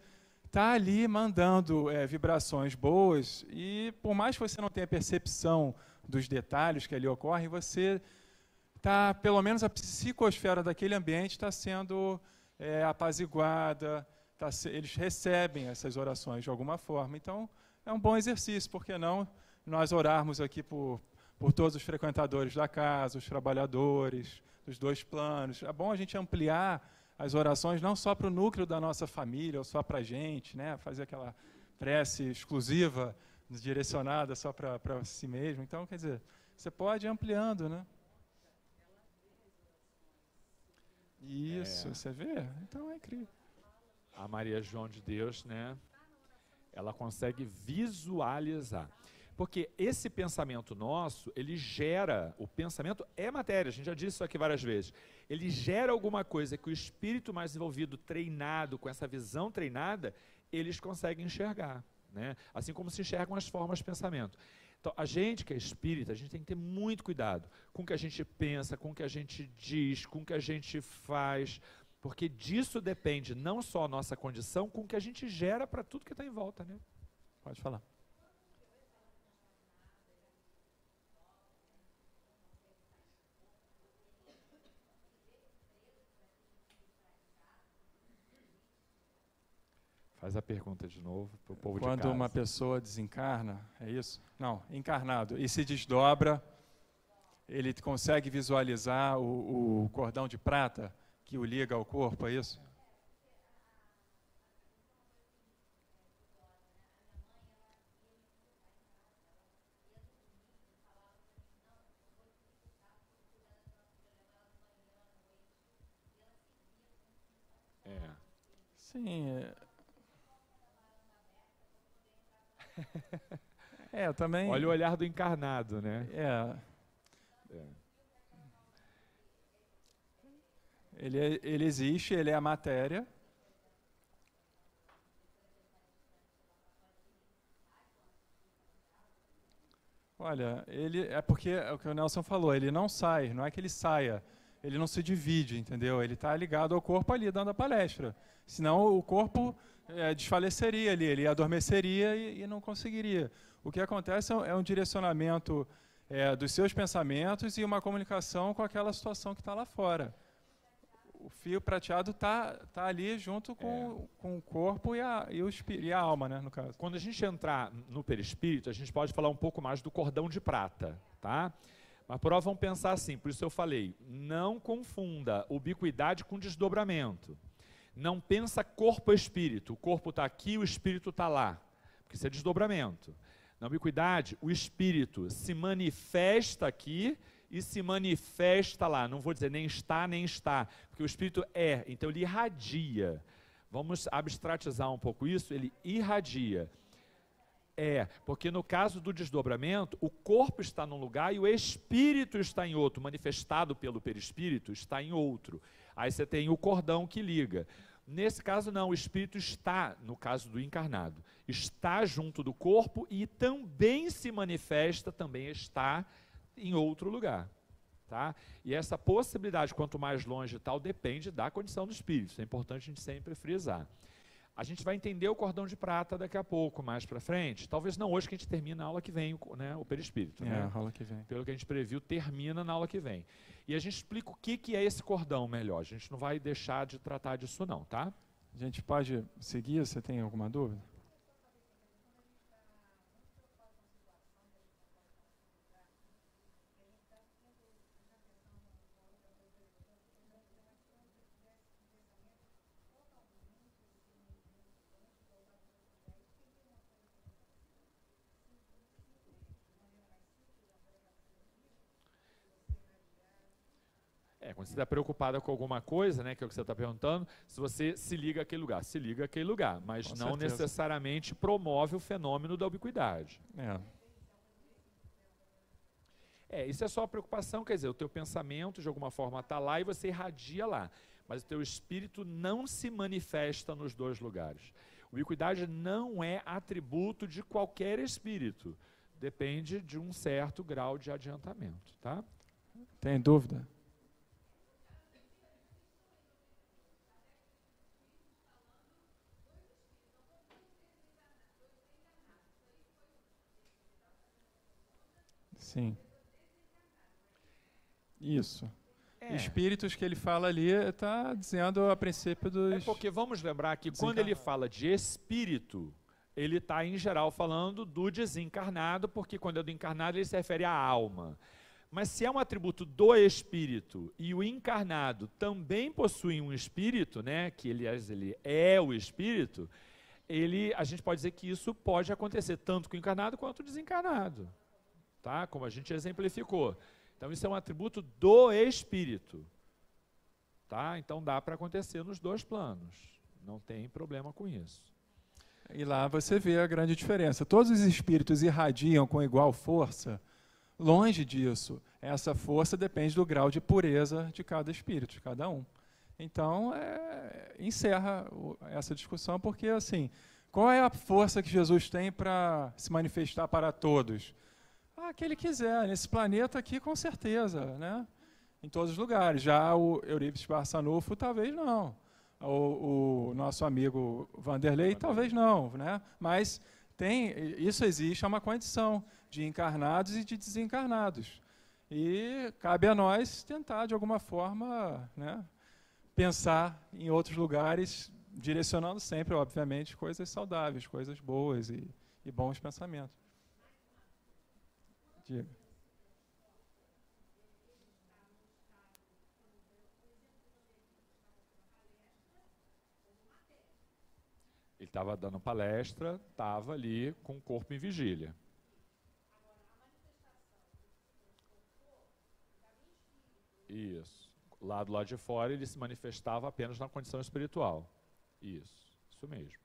está ali mandando vibrações boas e, por mais que você não tenha percepção dos detalhes que ali ocorrem, você está, pelo menos a psicosfera daquele ambiente está sendo apaziguada, eles recebem essas orações de alguma forma. Então, é um bom exercício, por que não nós orarmos aqui por todos os frequentadores da casa, os trabalhadores, dos dois planos. É bom a gente ampliar as orações não só para o núcleo da nossa família, ou só para a gente, né? Fazer aquela prece exclusiva, direcionada só para si mesmo. Então, quer dizer, você pode ir ampliando, né? Isso, você vê? Então é incrível. A Maria João de Deus, né? Ela consegue visualizar. Porque esse pensamento nosso, ele gera, o pensamento é matéria, a gente já disse isso aqui várias vezes. Ele gera alguma coisa que o espírito mais envolvido, treinado, com essa visão treinada, eles conseguem enxergar, né? Assim como se enxergam as formas de pensamento. Então, a gente que é espírita, a gente tem que ter muito cuidado com o que a gente pensa, com o que a gente diz, com o que a gente faz, porque disso depende não só a nossa condição, com o que a gente gera para tudo que está em volta, né? Pode falar. Faz a pergunta de novo para o povo de Quando casa. uma pessoa desencarna, é isso? Não, encarnado, e se desdobra, ele consegue visualizar o cordão de prata que o liga ao corpo, é isso? Sim, também. Olha o olhar do encarnado, né? Ele existe, ele é a matéria. Olha, ele é porque é o que o Nelson falou, ele não sai, não é que ele saia, ele não se divide, entendeu? Ele está ligado ao corpo ali, dando a palestra. Senão o corpo desfaleceria ali, ele adormeceria e não conseguiria. O que acontece é um direcionamento dos seus pensamentos e uma comunicação com aquela situação que está lá fora. O fio prateado está ali junto com o corpo e a alma, né, no caso. Quando a gente entrar no perispírito, a gente pode falar um pouco mais do cordão de prata, tá? Mas por hora vamos pensar assim, por isso eu falei, não confunda ubiquidade com desdobramento. Não pensa corpo-espírito, o corpo está aqui, o espírito está lá, porque isso é desdobramento. Na ubiquidade, o espírito se manifesta aqui e se manifesta lá. Não vou dizer nem está, porque o espírito então ele irradia. Vamos abstratizar um pouco isso, ele irradia. Porque no caso do desdobramento, o corpo está num lugar e o espírito está em outro, manifestado pelo perispírito está em outro. Aí você tem o cordão que liga. Nesse caso não, o espírito está, no caso do encarnado, está junto do corpo e também se manifesta, também está em outro lugar, tá? E essa possibilidade, quanto mais longe e tal, depende da condição do espírito. Isso é importante a gente sempre frisar. A gente vai entender o cordão de prata daqui a pouco, mais para frente. Talvez não hoje, que a gente termina a aula que vem, né, o perispírito. Né? A aula que vem. Pelo que a gente previu, termina na aula que vem. E a gente explica o que é esse cordão melhor. A gente não vai deixar de tratar disso não, tá? A gente pode seguir? Você tem alguma dúvida? Quando você está preocupada com alguma coisa, né, que é o que você está perguntando, se você se liga àquele lugar. Se liga àquele lugar, mas Com não certeza. necessariamente promove o fenômeno da ubiquidade. Isso é só a preocupação, quer dizer, o teu pensamento de alguma forma está lá e você irradia lá, mas o teu espírito não se manifesta nos dois lugares. Ubiquidade não é atributo de qualquer espírito, depende de um certo grau de adiantamento, tá? Tem dúvida? Sim. Isso. Espíritos que ele fala ali, está dizendo a princípio dos... porque vamos lembrar que quando ele fala de espírito, ele está em geral falando do desencarnado, porque quando é do encarnado ele se refere à alma. Mas se é um atributo do espírito e o encarnado também possui um espírito, né, que ele é o espírito, a gente pode dizer que isso pode acontecer tanto com o encarnado quanto o desencarnado, tá? Como a gente exemplificou. Então isso é um atributo do espírito, tá? Então dá para acontecer nos dois planos, não tem problema com isso. E lá você vê a grande diferença. Todos os espíritos irradiam com igual força. Longe disso, essa força depende do grau de pureza de cada espírito, de cada um. Então, encerra essa discussão, porque, assim, qual é a força que Jesus tem para se manifestar para todos? Que ele quiser, nesse planeta aqui, com certeza, né? Em todos os lugares. Já o Eurípides Barçanufo, talvez não. O nosso amigo Vanderlei, talvez não, né? Mas isso existe, é uma condição de encarnados e de desencarnados. E cabe a nós tentar, de alguma forma, né, pensar em outros lugares, direcionando sempre, obviamente, coisas saudáveis, coisas boas e bons pensamentos. Diga. Ele estava dando palestra, estava ali com o corpo em vigília. Isso. Lá do lado de fora ele se manifestava apenas na condição espiritual. Isso mesmo.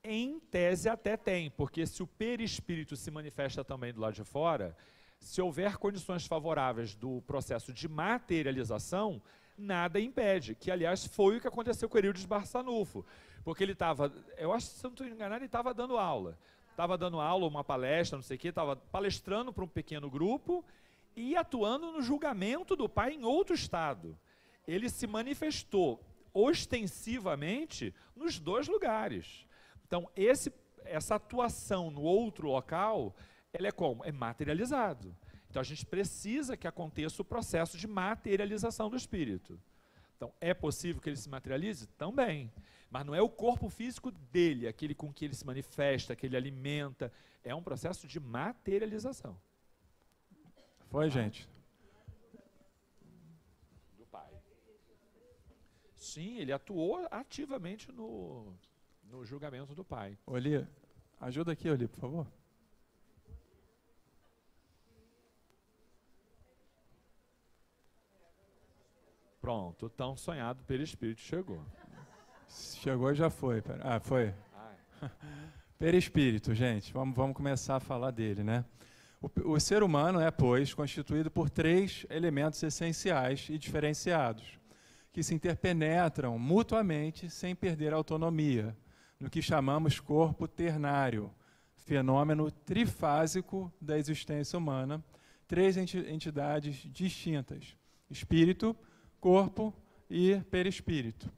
Em tese até tem, porque se o perispírito se manifesta também do lado de fora, se houver condições favoráveis do processo de materialização, nada impede, que aliás foi o que aconteceu com o Eurípides Barçanufo, porque ele estava, eu acho que se eu não estou enganado, ele estava dando aula, uma palestra, não sei o que, estava palestrando para um pequeno grupo e atuando no julgamento do pai em outro estado. Ele se manifestou ostensivamente nos dois lugares. Então, essa atuação no outro local, ela é como? É materializado. Então, a gente precisa que aconteça o processo de materialização do espírito. Então, é possível que ele se materialize? Também. Mas não é o corpo físico dele, aquele com que ele se manifesta, que ele alimenta. É um processo de materialização. Foi, gente? Do pai. Sim, ele atuou ativamente no julgamento do pai. Oli, ajuda aqui, Oli, por favor. Pronto, o tão sonhado perispírito chegou. Chegou e já foi. Foi. Perispírito, gente. Vamos começar a falar dele, né? O ser humano é, pois, constituído por 3 elementos essenciais e diferenciados, que se interpenetram mutuamente sem perder a autonomia, no que chamamos corpo ternário, fenômeno trifásico da existência humana, 3 entidades distintas: espírito, corpo e perispírito,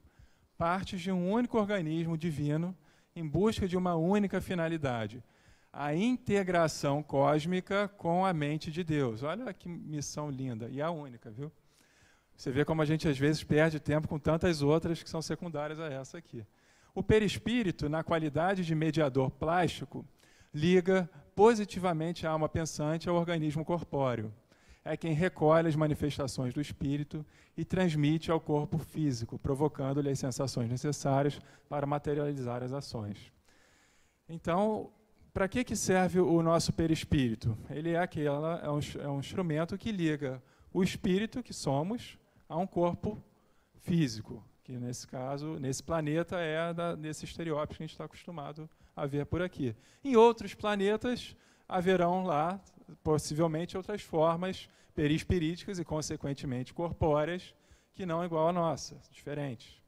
partes de um único organismo divino em busca de uma única finalidade, a integração cósmica com a mente de Deus. Olha que missão linda, e a única, viu? Você vê como a gente às vezes perde tempo com tantas outras que são secundárias a essa aqui. O perispírito, na qualidade de mediador plástico, liga positivamente a alma pensante ao organismo corpóreo. É quem recolhe as manifestações do espírito e transmite ao corpo físico, provocando-lhe as sensações necessárias para materializar as ações. Então, para que serve o nosso perispírito? Ele é um instrumento que liga o espírito que somos a um corpo físico, que nesse caso, nesse planeta, desse estereótipo que a gente está acostumado a ver por aqui. Em outros planetas, haverão lá, possivelmente, outras formas perispiríticas e, consequentemente, corpóreas, que não igual a nossa, diferentes.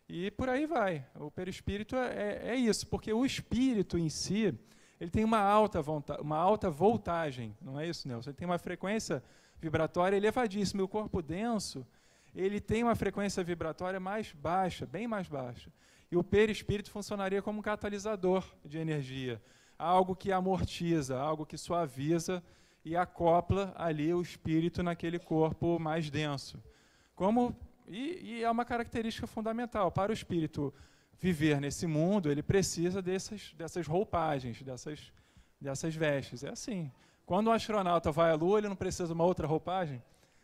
E por aí vai. O perispírito é isso, porque o espírito em si, ele tem uma alta voltagem, não é isso, Nelson? Ele tem uma frequência vibratória elevadíssima. E o corpo denso, ele tem uma frequência vibratória mais baixa, bem mais baixa. E o perispírito funcionaria como um catalisador de energia, algo que amortiza, algo que suaviza e acopla ali o espírito naquele corpo mais denso. E é uma característica fundamental. Para o espírito viver nesse mundo, ele precisa dessas roupagens, dessas vestes. É assim. Quando um astronauta vai à Lua, ele não precisa de uma outra roupagem?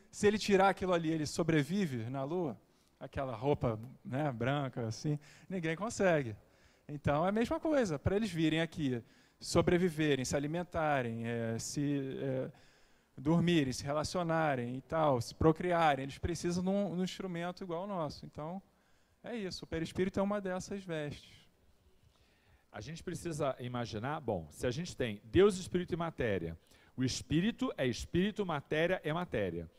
Se ele tirar aquilo ali, ele sobrevive na Lua? Aquela roupa, né, branca, assim, ninguém consegue. Então, é a mesma coisa. Para eles virem aqui, sobreviverem, se alimentarem, dormirem, se relacionarem e tal, se procriarem, eles precisam de um instrumento igual ao nosso. Então, é isso. O perispírito é uma dessas vestes. A gente precisa imaginar, bom, se a gente tem Deus, Espírito e Matéria, o Espírito é Espírito, matéria é matéria.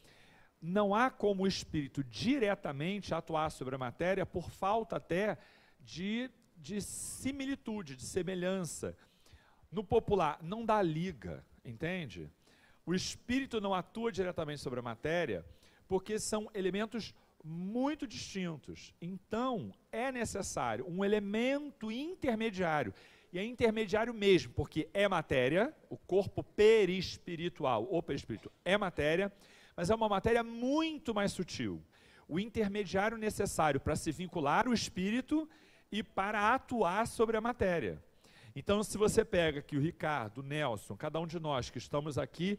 Não há como o Espírito diretamente atuar sobre a matéria por falta até de similitude, de semelhança. No popular, não dá liga, entende? O Espírito não atua diretamente sobre a matéria porque são elementos muito distintos. Então, é necessário um elemento intermediário. E é intermediário mesmo, porque é matéria, o corpo perispiritual, ou perispírito, é matéria, mas é uma matéria muito mais sutil. O intermediário necessário para se vincular ao espírito e para atuar sobre a matéria. Então, se você pega aqui o Ricardo, o Nelson, cada um de nós que estamos aqui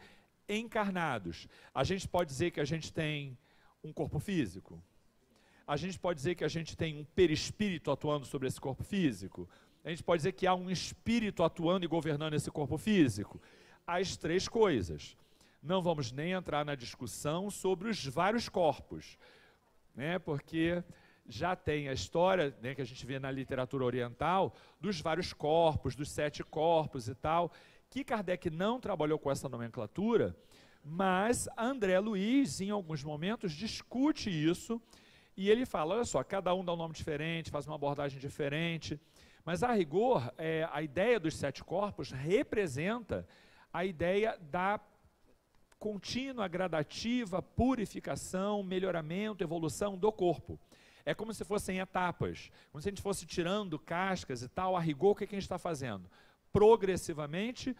encarnados, a gente pode dizer que a gente tem um corpo físico? A gente pode dizer que a gente tem um perispírito atuando sobre esse corpo físico? A gente pode dizer que há um espírito atuando e governando esse corpo físico? As três coisas. Não vamos nem entrar na discussão sobre os vários corpos, né? Porque já tem a história, né, que a gente vê na literatura oriental, dos vários corpos, dos 7 corpos e tal, que Kardec não trabalhou com essa nomenclatura, mas André Luiz, em alguns momentos, discute isso, e ele fala, olha só, cada um dá um nome diferente, faz uma abordagem diferente, mas a rigor, a ideia dos 7 corpos representa a ideia da contínua, gradativa, purificação, melhoramento, evolução do corpo. É como se fossem etapas, como se a gente fosse tirando cascas e tal, a rigor, o que a gente está fazendo? Progressivamente,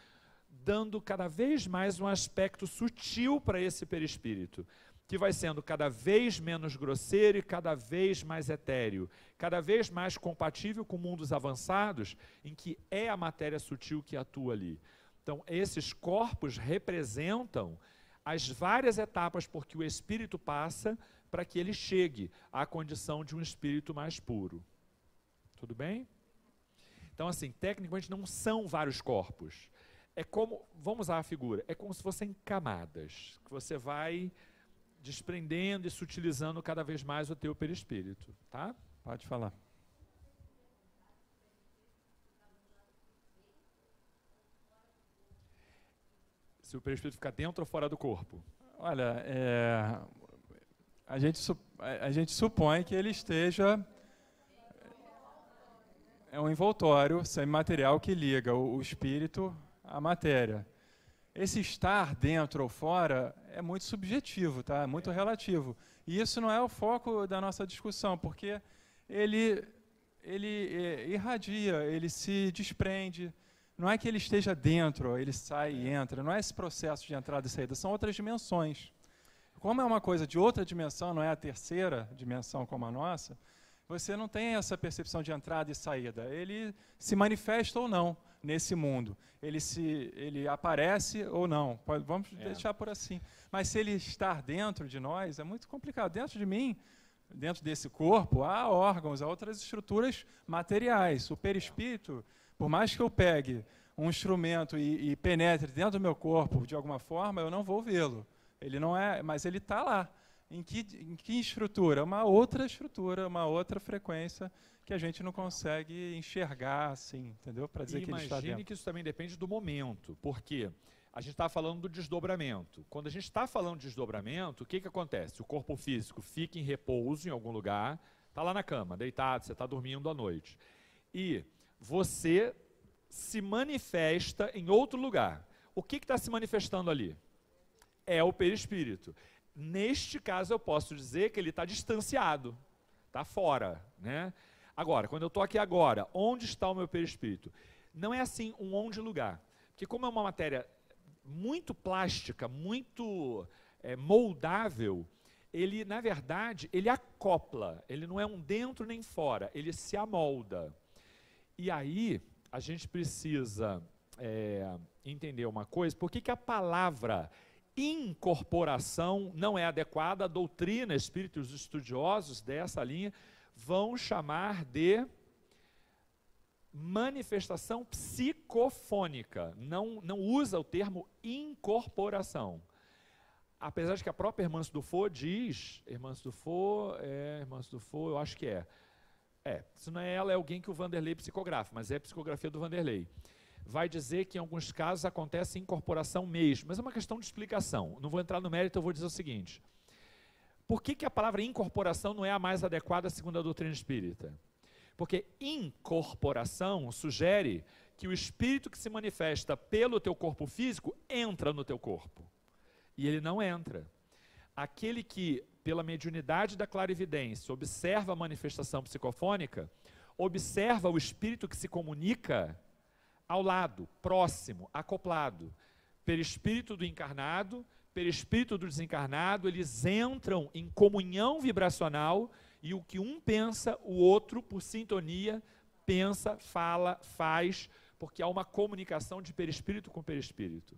dando cada vez mais um aspecto sutil para esse perispírito, que vai sendo cada vez menos grosseiro e cada vez mais etéreo, cada vez mais compatível com mundos avançados, em que é a matéria sutil que atua ali. Então, esses corpos representam as várias etapas por que o espírito passa para que ele chegue à condição de um espírito mais puro. Tudo bem? Então, assim, tecnicamente não são vários corpos. É como, vamos usar a figura, é como se fossem camadas, que você vai desprendendo e sutilizando cada vez mais o teu perispírito, tá? Pode falar. Se o perispírito ficar dentro ou fora do corpo? Olha, a gente supõe que ele esteja... É um envoltório semimaterial que liga o espírito à matéria. Esse estar dentro ou fora é muito subjetivo, tá? É muito relativo. E isso não é o foco da nossa discussão, porque ele irradia, ele se desprende. Não é que ele esteja dentro, ele sai e entra. Não é esse processo de entrada e saída, são outras dimensões. Como é uma coisa de outra dimensão, não é a terceira dimensão como a nossa, você não tem essa percepção de entrada e saída. Ele se manifesta ou não nesse mundo. Ele aparece ou não. Vamos deixar por assim. Mas se ele estar dentro de nós, é muito complicado. Dentro de mim, dentro desse corpo, há órgãos, há outras estruturas materiais. O perispírito, por mais que eu pegue um instrumento e penetre dentro do meu corpo de alguma forma, eu não vou vê-lo. Ele não é, mas ele está lá. Em que estrutura? Uma outra estrutura, uma outra frequência que a gente não consegue enxergar, assim, entendeu? Para dizer que ele está dentro. Imagine que isso também depende do momento, porque a gente está falando do desdobramento. Quando a gente está falando de desdobramento, o que acontece? O corpo físico fica em repouso em algum lugar, está lá na cama, deitado, você está dormindo à noite. E você se manifesta em outro lugar. O que está se manifestando ali? É o perispírito. Neste caso, eu posso dizer que ele está distanciado, está fora, né? Agora, quando eu estou aqui agora, onde está o meu perispírito? Não é assim um onde lugar. Porque como é uma matéria muito plástica, muito moldável, ele, na verdade, ele acopla. Ele não é um dentro nem fora, ele se amolda. E aí, a gente precisa entender uma coisa, por que a palavra incorporação não é adequada? A doutrina, espíritos estudiosos dessa linha vão chamar de manifestação psicofônica, não usa o termo incorporação. Apesar de que a própria Hermance Dufour diz, Hermance Dufour, eu acho que se não é ela, é alguém que o Vanderlei psicografa, mas é a psicografia do Vanderlei. Vai dizer que em alguns casos acontece incorporação mesmo, mas é uma questão de explicação. Não vou entrar no mérito, eu vou dizer o seguinte. Por que a palavra incorporação não é a mais adequada segundo a doutrina espírita? Porque incorporação sugere que o espírito que se manifesta pelo teu corpo físico entra no teu corpo. E ele não entra. Aquele que, pela mediunidade da clarividência, observa a manifestação psicofônica, observa o espírito que se comunica ao lado, próximo, acoplado. Perispírito do encarnado, perispírito do desencarnado, eles entram em comunhão vibracional e o que um pensa, o outro, por sintonia, pensa, fala, faz, porque há uma comunicação de perispírito com perispírito.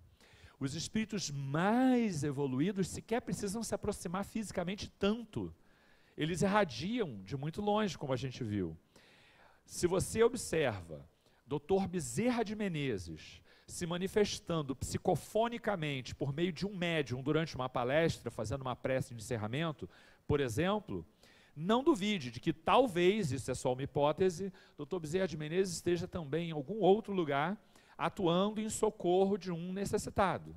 Os espíritos mais evoluídos sequer precisam se aproximar fisicamente tanto. Eles irradiam de muito longe, como a gente viu. Se você observa Dr. Bezerra de Menezes se manifestando psicofonicamente por meio de um médium durante uma palestra, fazendo uma prece de encerramento, por exemplo, não duvide de que talvez, isso é só uma hipótese, Dr. Bezerra de Menezes esteja também em algum outro lugar atuando em socorro de um necessitado.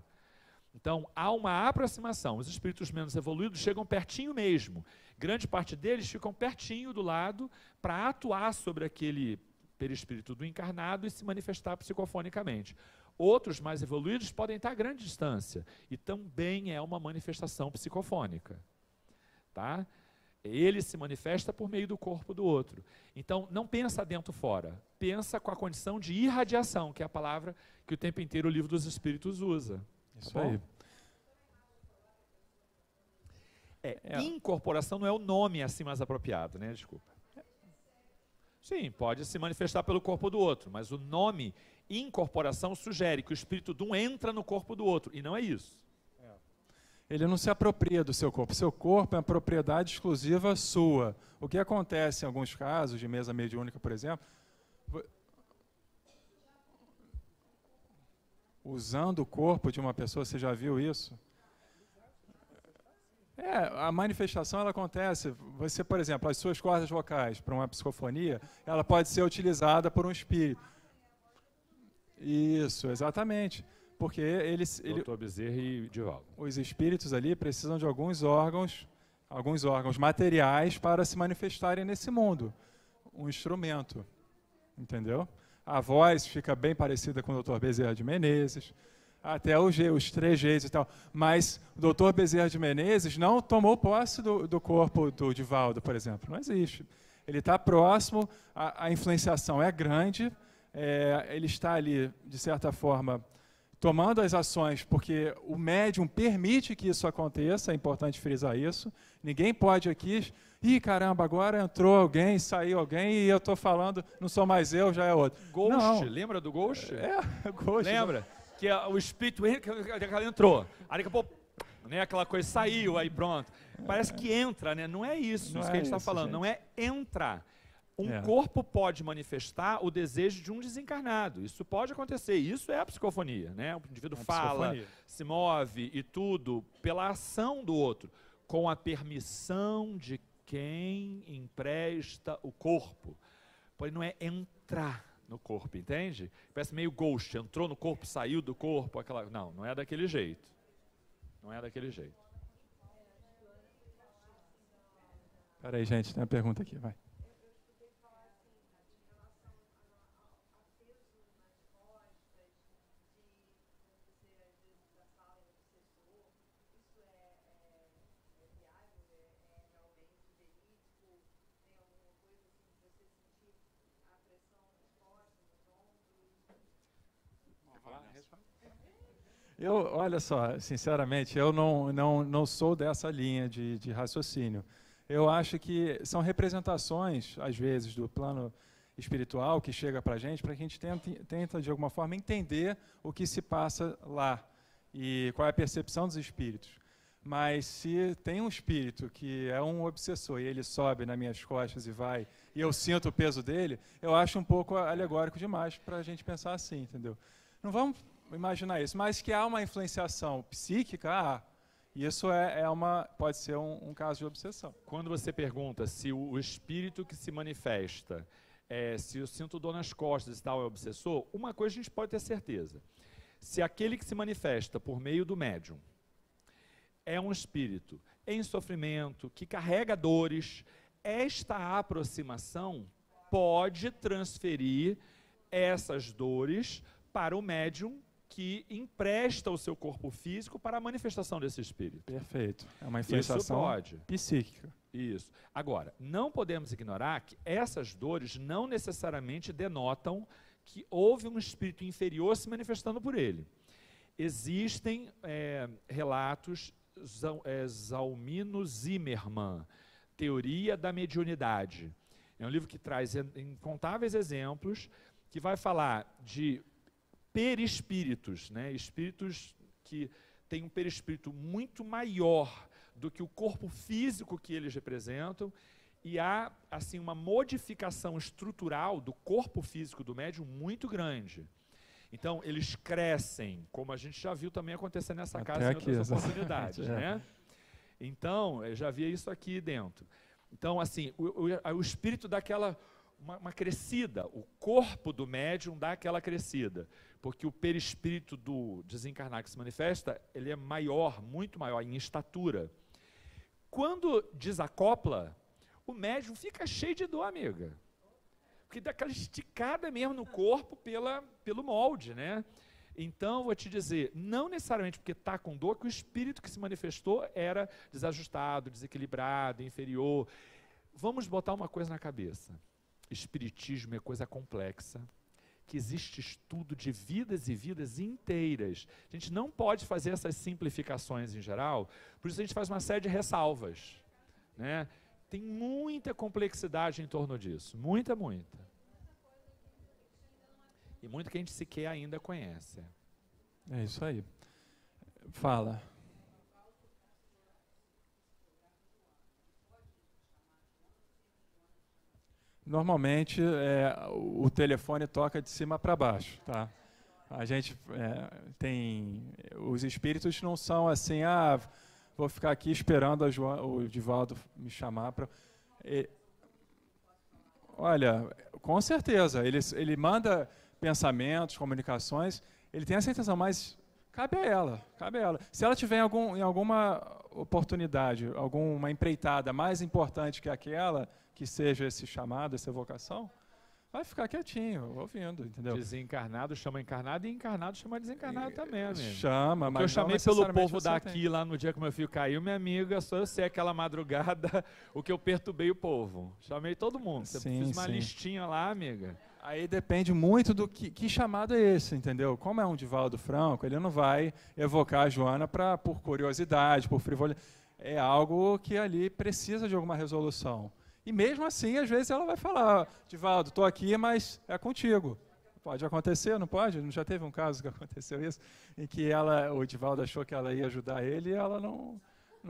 Então, há uma aproximação. Os espíritos menos evoluídos chegam pertinho mesmo. Grande parte deles ficam pertinho do lado para atuar sobre aquele perispírito do encarnado e se manifestar psicofonicamente. Outros mais evoluídos podem estar a grande distância e também é uma manifestação psicofônica. Tá? Ele se manifesta por meio do corpo do outro. Então, não pensa dentro fora, pensa com a condição de irradiação, que é a palavra que o tempo inteiro o Livro dos Espíritos usa. Isso tá aí. Incorporação não é o nome assim mais apropriado, né? Desculpa. Sim, pode se manifestar pelo corpo do outro, mas o nome incorporação sugere que o espírito de um entra no corpo do outro, e não é isso. Ele não se apropria do seu corpo. Seu corpo é uma propriedade exclusiva sua. O que acontece em alguns casos, de mesa mediúnica, por exemplo, usando o corpo de uma pessoa, você já viu isso? A manifestação ela acontece. Você, por exemplo, as suas cordas vocais para uma psicofonia, ela pode ser utilizada por um espírito. Isso, exatamente. Porque Dr. Bezerra e Divaldo. Os espíritos ali precisam de alguns órgãos materiais para se manifestarem nesse mundo. Um instrumento, entendeu? A voz fica bem parecida com o Dr. Bezerra de Menezes, até os trejeitos e tal. Mas o Dr. Bezerra de Menezes não tomou posse do corpo do Divaldo, por exemplo. Não existe. Ele está próximo, a influenciação é grande, ele está ali, de certa forma, tomando as ações, porque o médium permite que isso aconteça, é importante frisar isso. Ninguém pode aqui, caramba, agora entrou alguém, saiu alguém, e eu estou falando, não sou mais eu, já é outro. Ghost, não. Lembra do Ghost? Ghost. Lembra? Que o espírito entrou, aí daqui a pouco, né, aquela coisa saiu, aí pronto. Parece que entra, né? Não é isso, que a gente está falando, gente. Não é entrar. Um corpo pode manifestar o desejo de um desencarnado. Isso pode acontecer. Isso é a psicofonia, né? O indivíduo fala, se move e tudo pela ação do outro, com a permissão de quem empresta o corpo. Porém, não é entrar no corpo, entende? Parece meio Ghost. Entrou no corpo, saiu do corpo. Não, não é daquele jeito. Não é daquele jeito. Espera aí, gente, tem uma pergunta aqui, vai. Olha só, sinceramente, eu não sou dessa linha de raciocínio. Eu acho que são representações, às vezes, do plano espiritual que chega para a gente tenta, de alguma forma, entender o que se passa lá e qual é a percepção dos espíritos. Mas se tem um espírito que é um obsessor e ele sobe nas minhas costas e vai, e eu sinto o peso dele, eu acho um pouco alegórico demais para a gente pensar assim, entendeu? Não vamos imaginar isso, mas que há uma influenciação psíquica, isso pode ser um caso de obsessão. Quando você pergunta se o espírito que se manifesta, se eu sinto dor nas costas e tal é obsessor, uma coisa a gente pode ter certeza. Se aquele que se manifesta por meio do médium é um espírito em sofrimento, que carrega dores, esta aproximação pode transferir essas dores para o médium que empresta o seu corpo físico para a manifestação desse espírito. Perfeito. É uma influenciação psíquica. Isso. Agora, não podemos ignorar que essas dores não necessariamente denotam que houve um espírito inferior se manifestando por ele. Existem relatos, Zalmino Zimmermann, Teoria da Mediunidade. É um livro que traz incontáveis exemplos, que vai falar de perispíritos, né? Espíritos que têm um perispírito muito maior do que o corpo físico que eles representam, e há assim uma modificação estrutural do corpo físico do médium muito grande. Então, eles crescem, como a gente já viu também acontecer nessa casa em outras oportunidades, né? Então, eu já via isso aqui dentro. Então, assim, o espírito dá uma crescida, o corpo do médium dá aquela crescida, porque o perispírito do desencarnado que se manifesta, ele é maior, muito maior em estatura. Quando desacopla, o médium fica cheio de dor, amiga. Porque dá aquela esticada mesmo no corpo pelo molde, né? Então, vou te dizer, não necessariamente porque está com dor, que o espírito que se manifestou era desajustado, desequilibrado, inferior. Vamos botar uma coisa na cabeça. Espiritismo é coisa complexa, que existe estudo de vidas e vidas inteiras. A gente não pode fazer essas simplificações em geral, por isso a gente faz uma série de ressalvas, né? Tem muita complexidade em torno disso, muita. E muito que a gente sequer ainda conhece. É isso aí. Fala. Normalmente, o telefone toca de cima para baixo, tá? A gente os espíritos não são assim, vou ficar aqui esperando o Divaldo me chamar para... Olha, com certeza, ele manda pensamentos, comunicações, ele tem essa intenção, mas cabe a ela. Se ela tiver em alguma oportunidade, alguma empreitada mais importante que aquela, que seja esse chamado, essa evocação, vai ficar quietinho, ouvindo, entendeu? Desencarnado chama encarnado e encarnado chama desencarnado também, amigo. Chama, mas eu chamei pelo povo daqui, lá no dia que meu filho caiu, minha amiga, só eu sei aquela madrugada o que eu perturbei o povo. Chamei todo mundo. Fiz uma listinha lá, amiga. Aí depende muito do que chamado é esse, entendeu? Como é um Divaldo Franco, ele não vai evocar a Joana por curiosidade, por frivolidade. É algo que ali precisa de alguma resolução. E mesmo assim, às vezes ela vai falar, Divaldo, estou aqui, mas é contigo. Pode acontecer, não pode? Não já teve um caso que aconteceu isso, em que o Divaldo achou que ela ia ajudar ele e ela não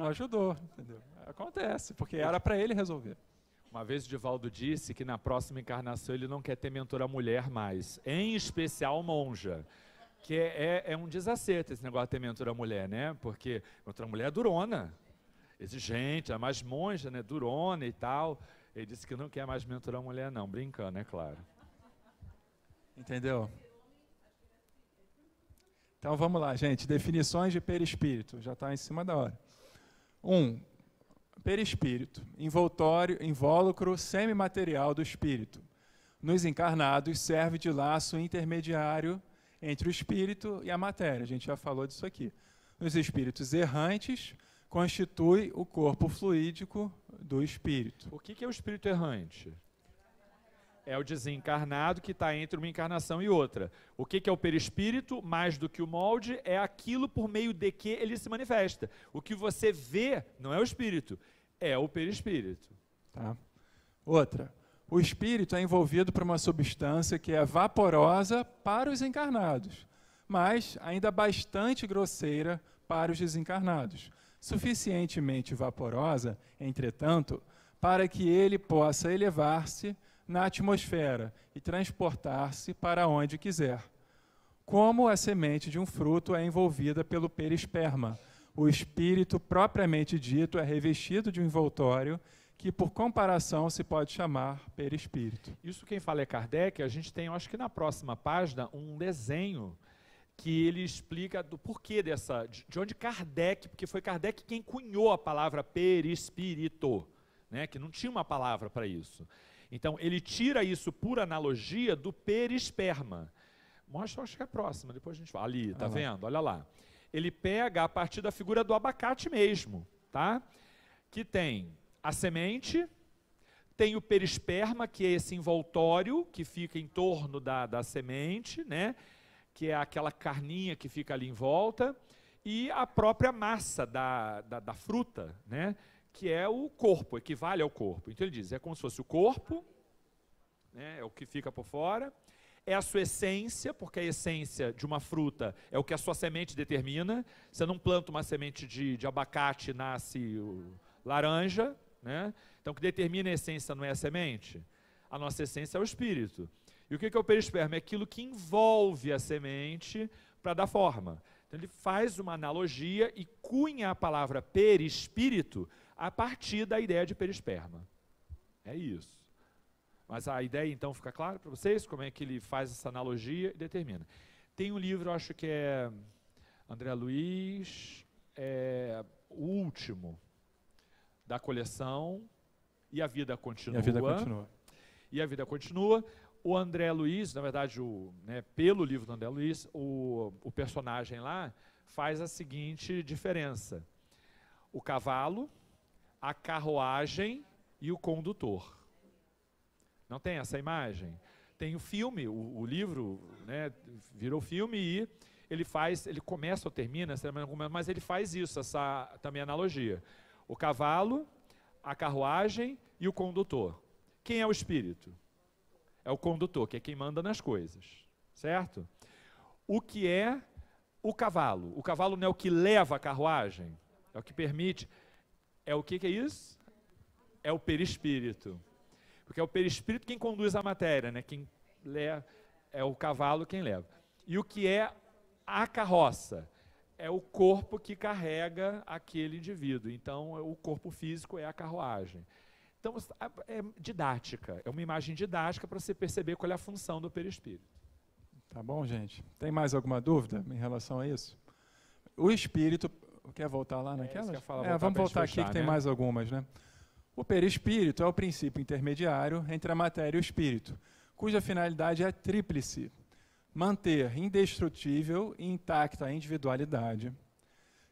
ajudou, entendeu? Acontece, porque era para ele resolver. Uma vez o Divaldo disse que na próxima encarnação ele não quer ter mentora mulher mais, em especial monja, que é um desacerto esse negócio de ter mentora mulher, né? Porque mentora mulher é durona, exigente, é mais monja, né? Durona e tal. Ele disse que não quer mais mentora mulher não, brincando, é claro. Entendeu? Então vamos lá, gente. Definições de perispírito. Já está em cima da hora. 1. Perispírito. Invólucro semimaterial do espírito. Nos encarnados, serve de laço intermediário entre o espírito e a matéria. A gente já falou disso aqui. Nos espíritos errantes, constitui o corpo fluídico do espírito. O que é o espírito errante? É o desencarnado que está entre uma encarnação e outra. O que é o perispírito? Mais do que o molde, é aquilo por meio de que ele se manifesta. O que você vê não é o espírito, é o perispírito. Tá. Outra. O espírito é envolvido por uma substância que é vaporosa para os encarnados, mas ainda bastante grosseira para os desencarnados. Suficientemente vaporosa, entretanto, para que ele possa elevar-se na atmosfera e transportar-se para onde quiser. Como a semente de um fruto é envolvida pelo perisperma, o espírito propriamente dito é revestido de um envoltório que, por comparação, se pode chamar perispírito. Isso quem fala é Kardec. A gente tem, eu acho que na próxima página, um desenho que ele explica do porquê de onde Kardec, porque foi Kardec quem cunhou a palavra perispírito, né, que não tinha uma palavra para isso. Então, ele tira isso por analogia do perisperma. Mostra, acho que é a próxima, depois a gente fala. Ali, tá vendo? Olha lá. Ele pega a partir da figura do abacate mesmo, tá? Que tem a semente, tem o perisperma, que é esse envoltório que fica em torno da semente, né? Que é aquela carninha que fica ali em volta, e a própria massa da fruta, né? Que é o corpo, equivale ao corpo. Então ele diz, é como se fosse o corpo, né, é o que fica por fora, é a sua essência, porque a essência de uma fruta é o que a sua semente determina. Você não planta uma semente de abacate e nasce laranja, né? Então o que determina a essência não é a semente, a nossa essência é o espírito. E o que é o perisperma? É aquilo que envolve a semente para dar forma. Então ele faz uma analogia e cunha a palavra perispírito a partir da ideia de perisperma. É isso. Mas a ideia, então, fica clara para vocês? Como é que ele faz essa analogia e determina. Tem um livro, acho que é André Luiz, o último da coleção, E a Vida Continua. E a Vida Continua. E a Vida Continua. O André Luiz, na verdade, pelo livro do André Luiz, o personagem lá faz a seguinte diferença. O cavalo, a carruagem e o condutor. Não tem essa imagem? Tem o filme, o livro, né, virou filme e ele começa ou termina, mas ele faz isso, essa também analogia. O cavalo, a carruagem e o condutor. Quem é o espírito? É o condutor, que é quem manda nas coisas, certo? O que é o cavalo? O cavalo não é o que leva a carruagem, é o que permite. É o que é isso? É o perispírito. Porque é o perispírito quem conduz a matéria, né? Quem leva, é o cavalo quem leva. E o que é a carroça? É o corpo que carrega aquele indivíduo. Então, o corpo físico é a carruagem. Então, é didática, é uma imagem didática para você perceber qual é a função do perispírito. Tá bom, gente? Tem mais alguma dúvida em relação a isso? O espírito... Quer voltar lá naquela? Vamos voltar aqui que tem mais algumas, né? O perispírito é o princípio intermediário entre a matéria e o espírito, cuja finalidade é tríplice: manter indestrutível e intacta a individualidade,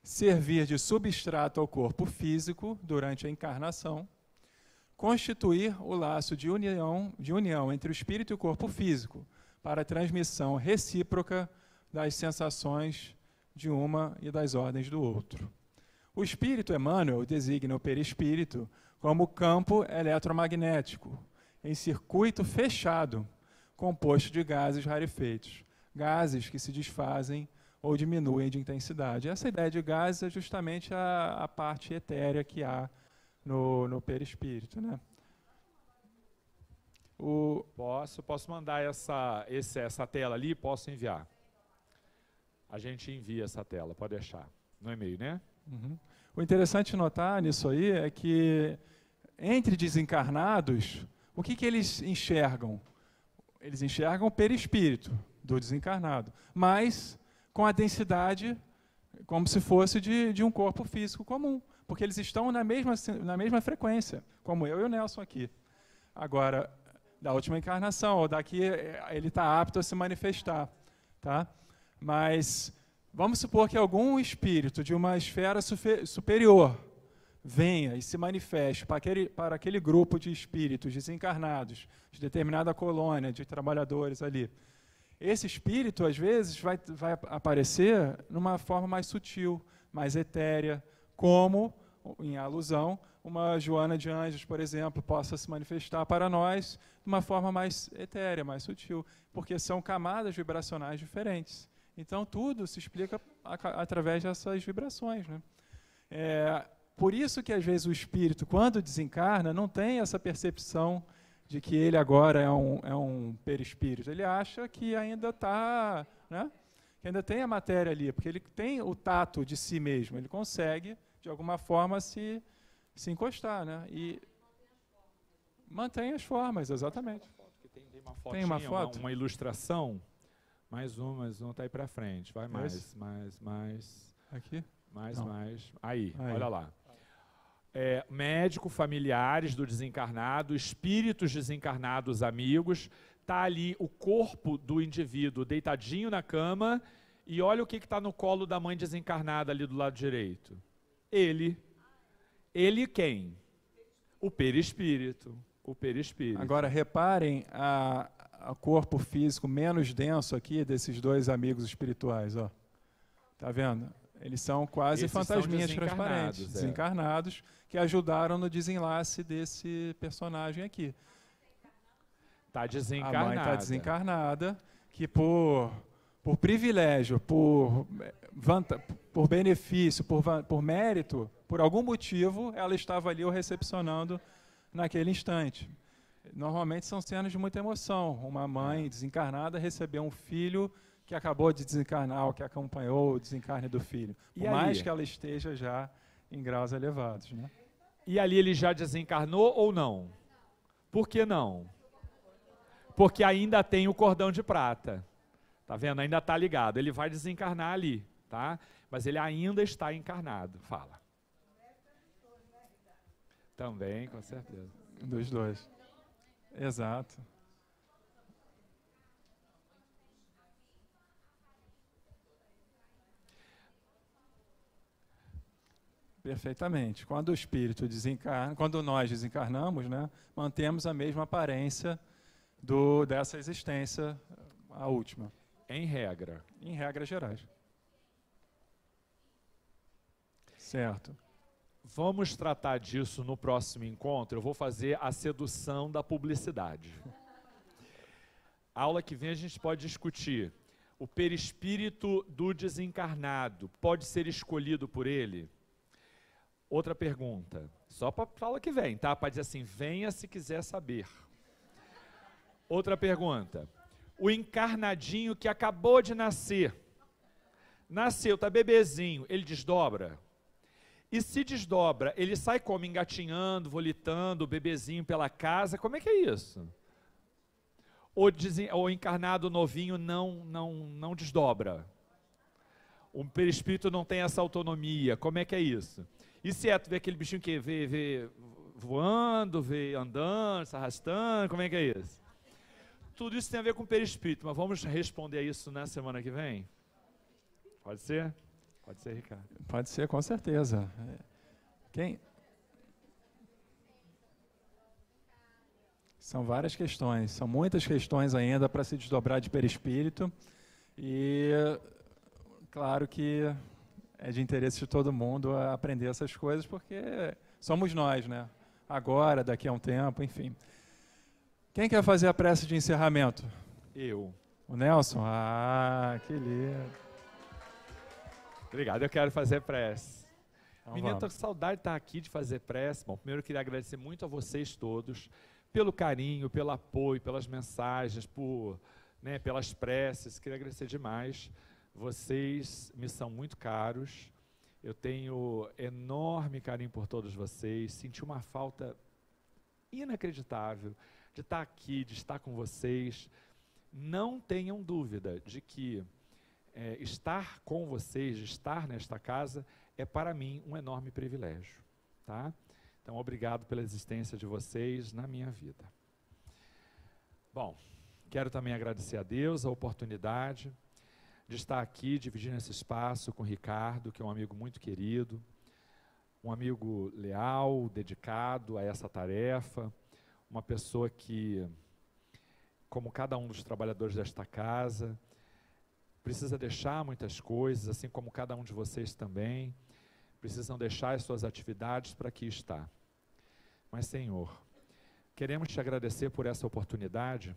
servir de substrato ao corpo físico durante a encarnação, constituir o laço de união entre o espírito e o corpo físico, para a transmissão recíproca das sensações de uma e das ordens do outro. O espírito Emmanuel designa o perispírito como campo eletromagnético, em circuito fechado, composto de gases rarefeitos, gases que se desfazem ou diminuem de intensidade. Essa ideia de gases é justamente a parte etérea que há no perispírito, né? Posso mandar essa tela ali, posso enviar. A gente envia essa tela, pode deixar. No e-mail, né? Uhum. O interessante de notar nisso aí é que entre desencarnados, o que eles enxergam? Eles enxergam o perispírito do desencarnado, mas com a densidade como se fosse de um corpo físico comum, porque eles estão na mesma frequência, como eu e o Nelson aqui. Agora, da última encarnação, ou daqui, ele está apto a se manifestar. Tá? Mas vamos supor que algum espírito de uma esfera superior venha e se manifeste para aquele grupo de espíritos desencarnados, de determinada colônia de trabalhadores ali. Esse espírito, às vezes, vai aparecer numa forma mais sutil, mais etérea, como, em alusão, uma Joana de Anjos, por exemplo, possa se manifestar para nós de uma forma mais etérea, mais sutil, porque são camadas vibracionais diferentes. Então, tudo se explica através dessas vibrações, né? Por isso que, às vezes, o espírito, quando desencarna, não tem essa percepção de que ele agora é um perispírito. Ele acha que ainda está, né? Que ainda tem a matéria ali, porque ele tem o tato de si mesmo, ele consegue, de alguma forma, se encostar, né? E mantém as formas, exatamente. Tem uma foto? Uma ilustração. Mais uma está aí para frente. Vai mais. Aqui? Mais. Aí, olha lá. Médico, familiares do desencarnado, espíritos desencarnados amigos, está ali o corpo do indivíduo deitadinho na cama e olha o que está no colo da mãe desencarnada ali do lado direito. Ele quem? O perispírito. Agora reparem o corpo físico menos denso aqui desses dois amigos espirituais. Ó. Tá vendo? Eles são quase Esses fantasminhas são transparentes, desencarnados, que ajudaram no desenlace desse personagem aqui. Está desencarnada. A mãe está desencarnada, que por privilégio, por benefício, por mérito, por algum motivo, ela estava ali o recepcionando naquele instante. Normalmente são cenas de muita emoção. Uma mãe desencarnada recebeu um filho que acabou de desencarnar, ou que acompanhou o desencarne do filho. Por mais que ela esteja já em graus elevados. Né? E ali ele já desencarnou ou não? Por que não? Porque ainda tem o cordão de prata. Tá vendo? Ainda está ligado. Ele vai desencarnar ali, tá? Mas ele ainda está encarnado. Fala. Também, com certeza. Dos dois. Exato. Perfeitamente. Quando o espírito desencarna, quando nós desencarnamos, né, mantemos a mesma aparência dessa existência, a última. Em regra. Em regras gerais. Certo. Vamos tratar disso no próximo encontro. Eu vou fazer a sedução da publicidade. A aula que vem a gente pode discutir. O perispírito do desencarnado pode ser escolhido por ele? Outra pergunta, só para a aula que vem, tá? Para dizer assim, venha se quiser saber. Outra pergunta, o encarnadinho que acabou de nasceu, tá bebezinho, ele desdobra? E se desdobra, ele sai como? Engatinhando, volitando, o bebezinho pela casa, como é que é isso? O encarnado novinho não desdobra? O perispírito não tem essa autonomia, como é que é isso? E se tu vê aquele bichinho que vê voando, vê andando, se arrastando, como é que é isso? Tudo isso tem a ver com o perispírito, mas vamos responder a isso na semana que vem? Pode ser? Pode ser, Ricardo? Pode ser, com certeza. São várias questões, são muitas questões ainda para se desdobrar de perispírito e claro que é de interesse de todo mundo aprender essas coisas, porque somos nós, né? Agora, daqui a um tempo, enfim. Quem quer fazer a prece de encerramento? Eu. O Nelson? Ah, que lindo. Obrigado, eu quero fazer prece. Então, Menina, estou com saudade de estar aqui, de fazer prece. Bom, primeiro eu queria agradecer muito a vocês todos pelo carinho, pelo apoio, pelas mensagens, pelas preces. Queria agradecer demais. Vocês me são muito caros. Eu tenho enorme carinho por todos vocês. Senti uma falta inacreditável de estar aqui, de estar com vocês. Não tenham dúvida de que estar com vocês, estar nesta casa, é para mim um enorme privilégio, tá? Então, obrigado pela existência de vocês na minha vida. Bom, quero também agradecer a Deus a oportunidade de estar aqui dividindo esse espaço com o Ricardo, que é um amigo muito querido, um amigo leal, dedicado a essa tarefa, uma pessoa que, como cada um dos trabalhadores desta casa, precisa deixar muitas coisas, assim como cada um de vocês também, precisam deixar as suas atividades para aqui estar. Mas, Senhor, queremos te agradecer por essa oportunidade,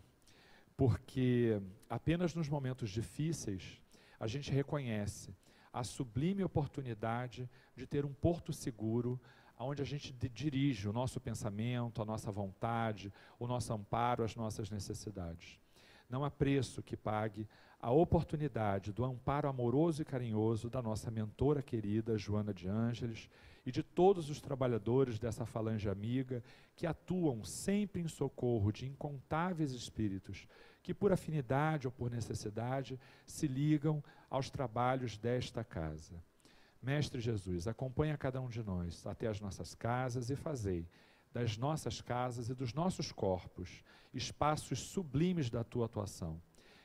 porque apenas nos momentos difíceis a gente reconhece a sublime oportunidade de ter um porto seguro, onde a gente dirige o nosso pensamento, a nossa vontade, o nosso amparo, as nossas necessidades. Não há preço que pague a oportunidade do amparo amoroso e carinhoso da nossa mentora querida, Joana de Ângeles, e de todos os trabalhadores dessa falange amiga que atuam sempre em socorro de incontáveis espíritos que, por afinidade ou por necessidade, se ligam aos trabalhos desta casa. Mestre Jesus, acompanha cada um de nós até as nossas casas e fazei das nossas casas e dos nossos corpos espaços sublimes da tua atuação.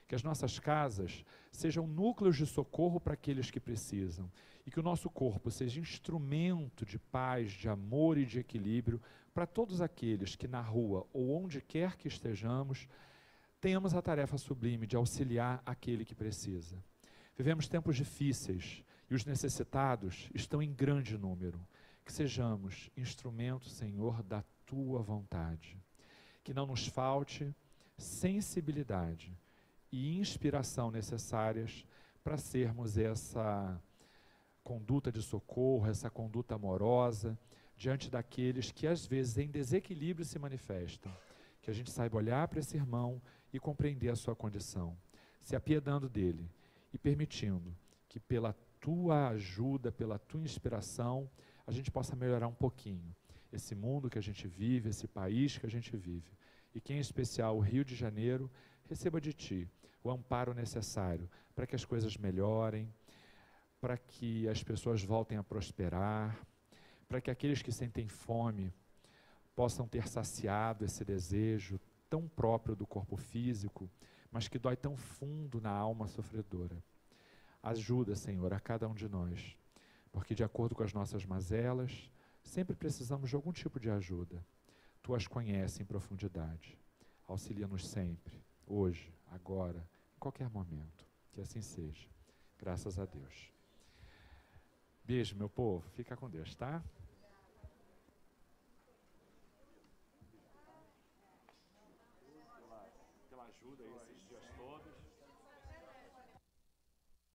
Que as nossas casas sejam núcleos de socorro para aqueles que precisam e que o nosso corpo seja instrumento de paz, de amor e de equilíbrio para todos aqueles que na rua ou onde quer que estejamos tenhamos a tarefa sublime de auxiliar aquele que precisa. Vivemos tempos difíceis e os necessitados estão em grande número. Que sejamos instrumentos, Senhor, da tua vontade. Que não nos falte sensibilidade e inspiração necessárias para sermos essa conduta de socorro, essa conduta amorosa diante daqueles que às vezes em desequilíbrio se manifestam. Que a gente saiba olhar para esse irmão e compreender a sua condição, se apiedando dele e permitindo que pela tua ajuda, pela tua inspiração, a gente possa melhorar um pouquinho esse mundo que a gente vive, esse país que a gente vive. E que em especial o Rio de Janeiro receba de ti o amparo necessário para que as coisas melhorem, para que as pessoas voltem a prosperar, para que aqueles que sentem fome possam ter saciado esse desejo tão próprio do corpo físico, mas que dói tão fundo na alma sofredora. Ajuda, Senhor, a cada um de nós, porque de acordo com as nossas mazelas, sempre precisamos de algum tipo de ajuda. Tu as conheces em profundidade. Auxilia-nos sempre, hoje, agora, em qualquer momento. Que assim seja. Graças a Deus. Beijo, meu povo. Fica com Deus, tá? Pela ajuda aí esses dias todos.